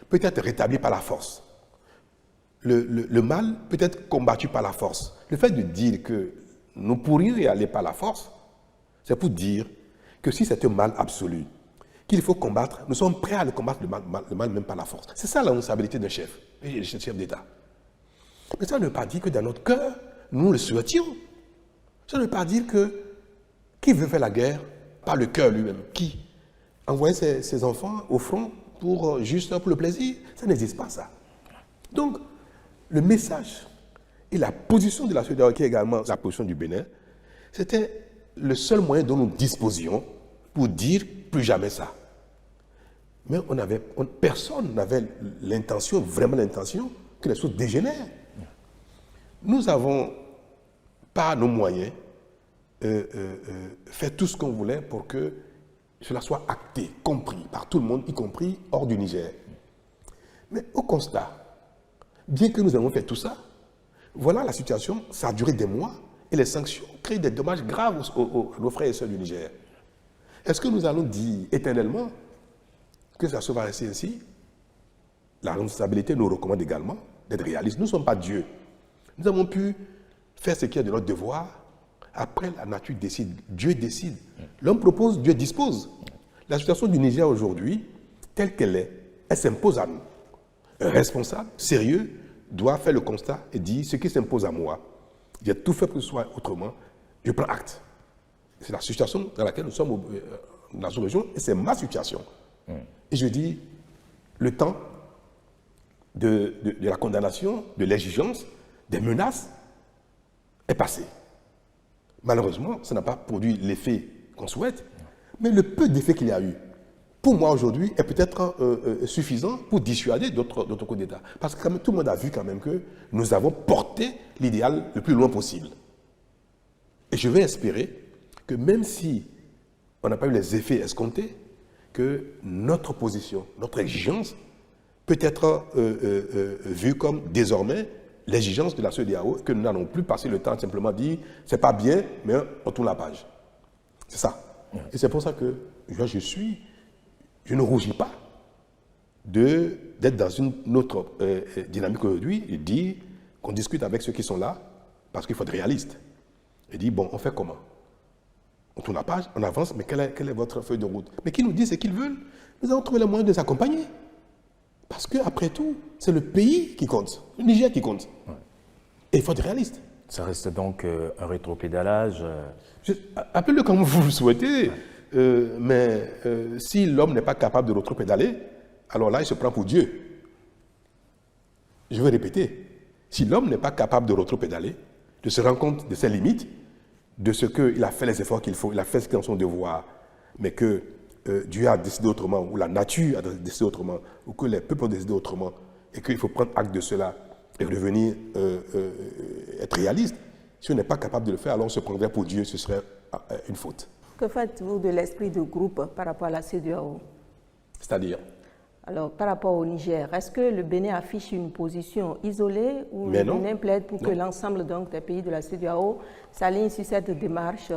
peut être rétabli par la force. Le mal peut être combattu par la force. Le fait de dire que nous pourrions y aller par la force, c'est pour dire que si c'est un mal absolu, qu'il faut combattre, nous sommes prêts à le combattre, le mal même par la force. C'est ça la responsabilité d'un chef, et chef d'État. Mais ça ne veut pas dire que dans notre cœur, nous le souhaitions. Ça ne veut pas dire que qui veut faire la guerre par le cœur lui-même. Qui envoyer ses enfants au front juste pour le plaisir, ça n'existe pas ça. Donc, le message et la position de la CEDEAO, qui est également la position du Bénin, c'était le seul moyen dont nous disposions pour dire plus jamais ça. Mais personne n'avait l'intention, vraiment l'intention, que les choses dégénèrent. Nous avons, par nos moyens, fait tout ce qu'on voulait pour que cela soit acté, compris par tout le monde, y compris hors du Niger. Mais au constat, bien que nous ayons fait tout ça, voilà la situation, ça a duré des mois, et les sanctions créent des dommages graves à nos frères et sœurs du Niger. Est-ce que nous allons dire éternellement que ça se va rester ainsi? La responsabilité nous recommande également d'être réalistes. Nous ne sommes pas Dieu. Nous avons pu faire ce qui est de notre devoir. Après, la nature décide. Dieu décide. L'homme propose, Dieu dispose. La situation du Niger aujourd'hui, telle qu'elle est, elle s'impose à nous. Un responsable, sérieux, doit faire le constat et dire ce qui s'impose à moi. J'ai tout fait pour que ce soit autrement. Je prends acte. C'est la situation dans laquelle nous sommes dans la sous-région et c'est ma situation. Et je dis, le temps de la condamnation, de l'exigence, des menaces est passé. Malheureusement, ça n'a pas produit l'effet qu'on souhaite, mais le peu d'effet qu'il y a eu, pour moi aujourd'hui, est peut-être suffisant pour dissuader d'autres coups d'État. Parce que tout le monde a vu quand même que nous avons porté l'idéal le plus loin possible. Et je vais espérer que même si on n'a pas eu les effets escomptés, que notre position, notre exigence peut être vue comme désormais l'exigence de la CEDEAO, que nous n'allons plus passer le temps de simplement dire c'est pas bien, mais on tourne la page. C'est ça. Et c'est pour ça que je ne rougis pas d'être dans une autre dynamique aujourd'hui et dire qu'on discute avec ceux qui sont là, parce qu'il faut être réaliste. Et dire, bon, on fait comment? On tourne la page, on avance, mais quelle est votre feuille de route? Mais qui nous dit ce qu'ils veulent? Nous allons trouver le moyen de les accompagner. Parce qu'après tout, c'est le pays qui compte, le Niger qui compte. Ouais. Et il faut être réaliste. Ça reste donc un rétropédalage. Appelez-le comme vous le souhaitez, mais si l'homme n'est pas capable de rétropédaler, alors là, il se prend pour Dieu. Je vais répéter. Si l'homme n'est pas capable de rétropédaler, de se rendre compte de ses limites, de ce qu'il a fait les efforts qu'il faut, il a fait ce qui est son devoir, mais que Dieu a décidé autrement, ou la nature a décidé autrement, ou que les peuples ont décidé autrement, et qu'il faut prendre acte de cela et revenir être réaliste. Si on n'est pas capable de le faire, alors on se prendrait pour Dieu, ce serait une faute. Que faites-vous de l'esprit de groupe par rapport à la CEDEAO? C'est-à-dire? Alors, par rapport au Niger, est-ce que le Bénin affiche une position isolée ou le Bénin plaide pour que l'ensemble des pays de la CEDEAO s'alignent sur cette démarche?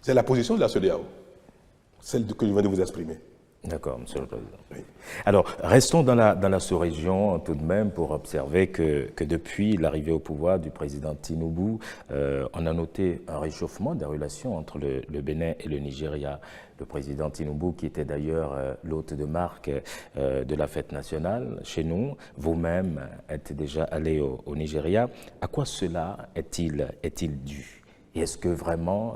C'est la position de la CEDEAO, celle que je viens de vous exprimer. D'accord, Monsieur le Président. Oui. Alors, restons dans la sous-région tout de même pour observer que depuis l'arrivée au pouvoir du président Tinubu, on a noté un réchauffement des relations entre le Bénin et le Nigeria. Le président Tinubu, qui était d'ailleurs l'hôte de marque de la fête nationale chez nous, vous-même êtes déjà allé au Nigeria. À quoi cela est-il dû? Et est-ce que vraiment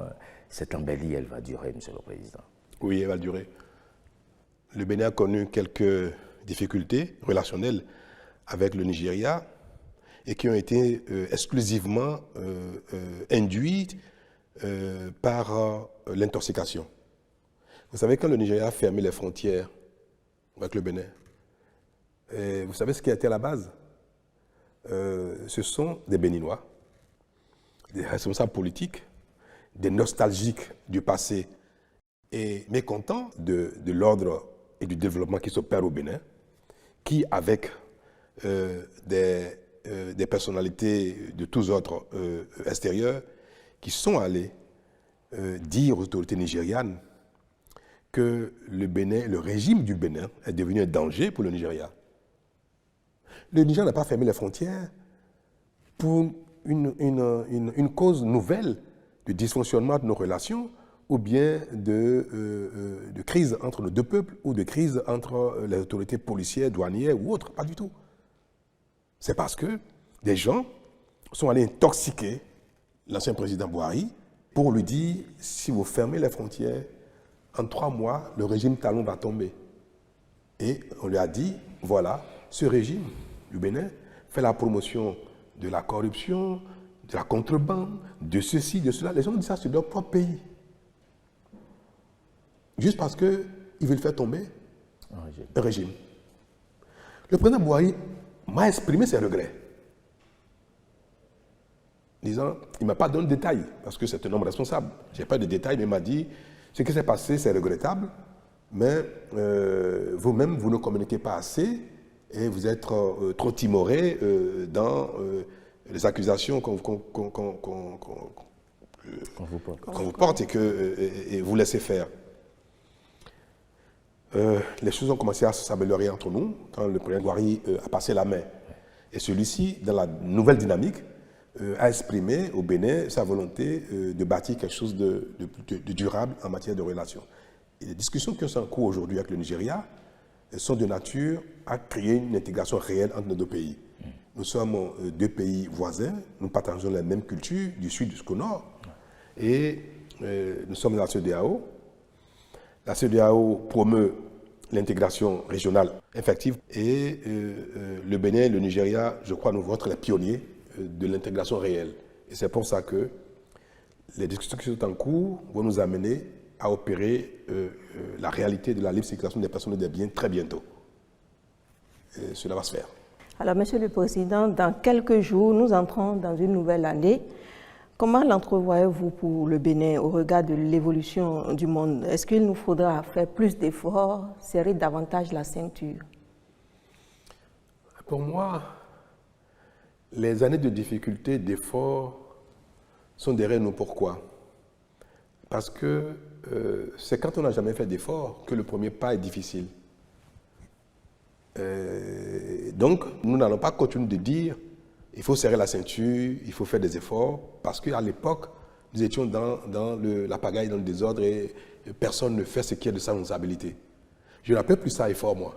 cette embellie, elle va durer, Monsieur le Président? Oui, elle va durer. Le Bénin a connu quelques difficultés relationnelles avec le Nigeria et qui ont été exclusivement induites par l'intoxication. Vous savez, quand le Nigeria a fermé les frontières avec le Bénin, vous savez ce qui a été à la base? Ce sont des Béninois, des responsables politiques, des nostalgiques du passé et mécontents de l'ordre et du développement qui s'opère au Bénin, qui, avec des personnalités de tous ordres extérieurs, qui sont allés dire aux autorités nigérianes que le régime du Bénin est devenu un danger pour le Nigeria. Le Nigeria n'a pas fermé les frontières pour une cause nouvelle de dysfonctionnement de nos relations ou bien de crise entre nos deux peuples ou de crise entre les autorités policières, douanières ou autres, pas du tout. C'est parce que des gens sont allés intoxiquer l'ancien président Buhari pour lui dire « si vous fermez les frontières, en 3 mois, le régime Talon va tomber ». Et on lui a dit « voilà, ce régime du Bénin fait la promotion de la corruption, de la contrebande, de ceci, de cela. » Les gens disent ça sur leur propre pays. Juste parce qu'ils veulent faire tomber un régime. Le président Buhari m'a exprimé ses regrets. Disant, il ne m'a pas donné de détails, parce que c'est un homme responsable. Je n'ai pas de détails, mais il m'a dit, ce qui s'est passé, c'est regrettable, mais vous-même, vous ne communiquez pas assez et vous êtes trop timoré dans les accusations qu'on vous porte et vous laissez faire. Les choses ont commencé à s'améliorer entre nous quand le président Buhari a passé la main. Et celui-ci, dans la nouvelle dynamique, a exprimé au Bénin sa volonté de bâtir quelque chose de durable en matière de relations. Et les discussions qui sont en cours aujourd'hui avec le Nigeria sont de nature à créer une intégration réelle entre nos deux pays. Nous sommes 2 pays voisins, nous partageons la même culture du sud jusqu'au nord, et nous sommes dans la CEDEAO. La CEDEAO promeut l'intégration régionale effective et le Bénin et le Nigeria, je crois, nous vont être les pionniers de l'intégration réelle. Et c'est pour ça que les discussions qui sont en cours vont nous amener à opérer la réalité de la libre circulation des personnes et des biens très bientôt. Et cela va se faire. Alors, Monsieur le Président, dans quelques jours, nous entrons dans une nouvelle année. Comment l'entrevoyez-vous pour le Bénin au regard de l'évolution du monde? Est-ce qu'il nous faudra faire plus d'efforts, serrer davantage la ceinture? Pour moi, les années de difficulté, d'efforts sont derrière nous. Pourquoi? Parce que c'est quand on n'a jamais fait d'efforts que le premier pas est difficile. Donc, nous n'allons pas continuer de dire il faut serrer la ceinture, il faut faire des efforts, parce qu'à l'époque, nous étions dans la pagaille, dans le désordre, et personne ne fait ce qui est de sa responsabilité. Je n'appelle plus ça effort, moi.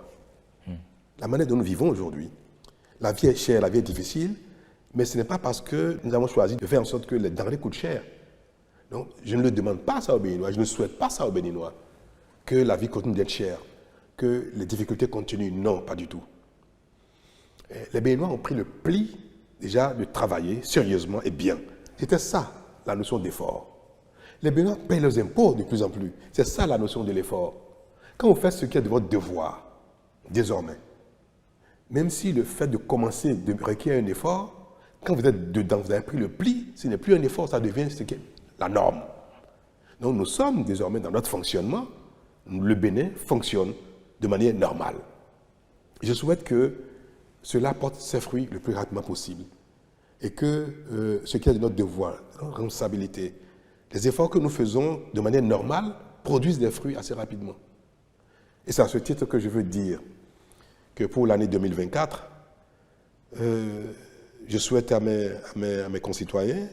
La manière dont nous vivons aujourd'hui, la vie est chère, la vie est difficile, mais ce n'est pas parce que nous avons choisi de faire en sorte que les denrées coûtent cher. Donc, je ne le demande pas ça aux Béninois, je ne souhaite pas ça aux Béninois, que la vie continue d'être chère, que les difficultés continuent. Non, pas du tout. Les Béninois ont pris le pli déjà de travailler sérieusement et bien. C'était ça, la notion d'effort. Les Béninois payent leurs impôts de plus en plus. C'est ça la notion de l'effort. Quand vous faites ce qui est de votre devoir, désormais, même si le fait de commencer requiert un effort, quand vous êtes dedans, vous avez pris le pli, ce n'est plus un effort, ça devient ce qui est la norme. Donc nous sommes désormais dans notre fonctionnement, le Bénin fonctionne de manière normale. Je souhaite que cela porte ses fruits le plus rapidement possible et que ce qui est de notre devoir, notre responsabilité, les efforts que nous faisons de manière normale produisent des fruits assez rapidement. Et c'est à ce titre que je veux dire que pour l'année 2024, je souhaite à mes concitoyens,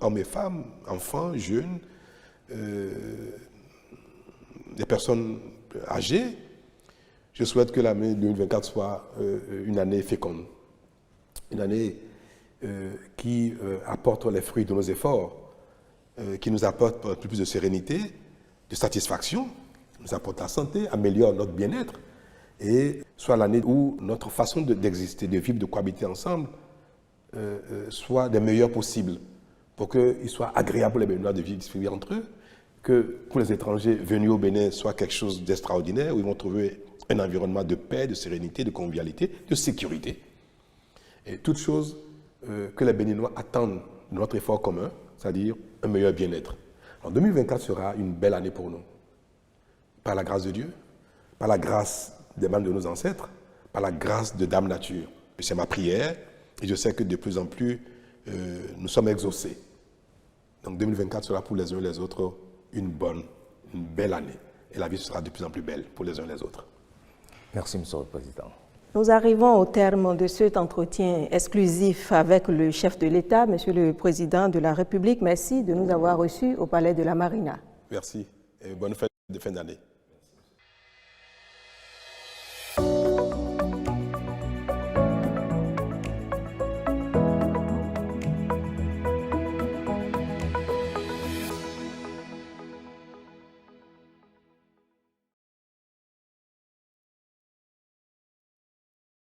hommes et femmes, enfants, jeunes, des personnes âgées, je souhaite que l'année 2024 soit une année féconde, une année qui apporte les fruits de nos efforts, qui nous apporte plus de sérénité, de satisfaction, nous apporte la santé, améliore notre bien-être, et soit l'année où notre façon d'exister, de vivre, de cohabiter ensemble, soit des meilleures possibles, pour qu'il soit agréable pour les Béninois de vivre entre eux, que pour les étrangers venus au Bénin soit quelque chose d'extraordinaire, où ils vont trouver un environnement de paix, de sérénité, de convivialité, de sécurité. Et toutes choses que les Béninois attendent de notre effort commun, c'est-à-dire un meilleur bien-être. En 2024 sera une belle année pour nous, par la grâce de Dieu, par la grâce des membres de nos ancêtres, par la grâce de Dame Nature. C'est ma prière, et je sais que de plus en plus, nous sommes exaucés. Donc 2024 sera pour les uns et les autres une belle année. Et la vie sera de plus en plus belle pour les uns et les autres. Merci, Monsieur le Président. Nous arrivons au terme de cet entretien exclusif avec le chef de l'État, Monsieur le Président de la République. Merci de nous avoir reçus au Palais de la Marina. Merci et bonne fête de fin d'année.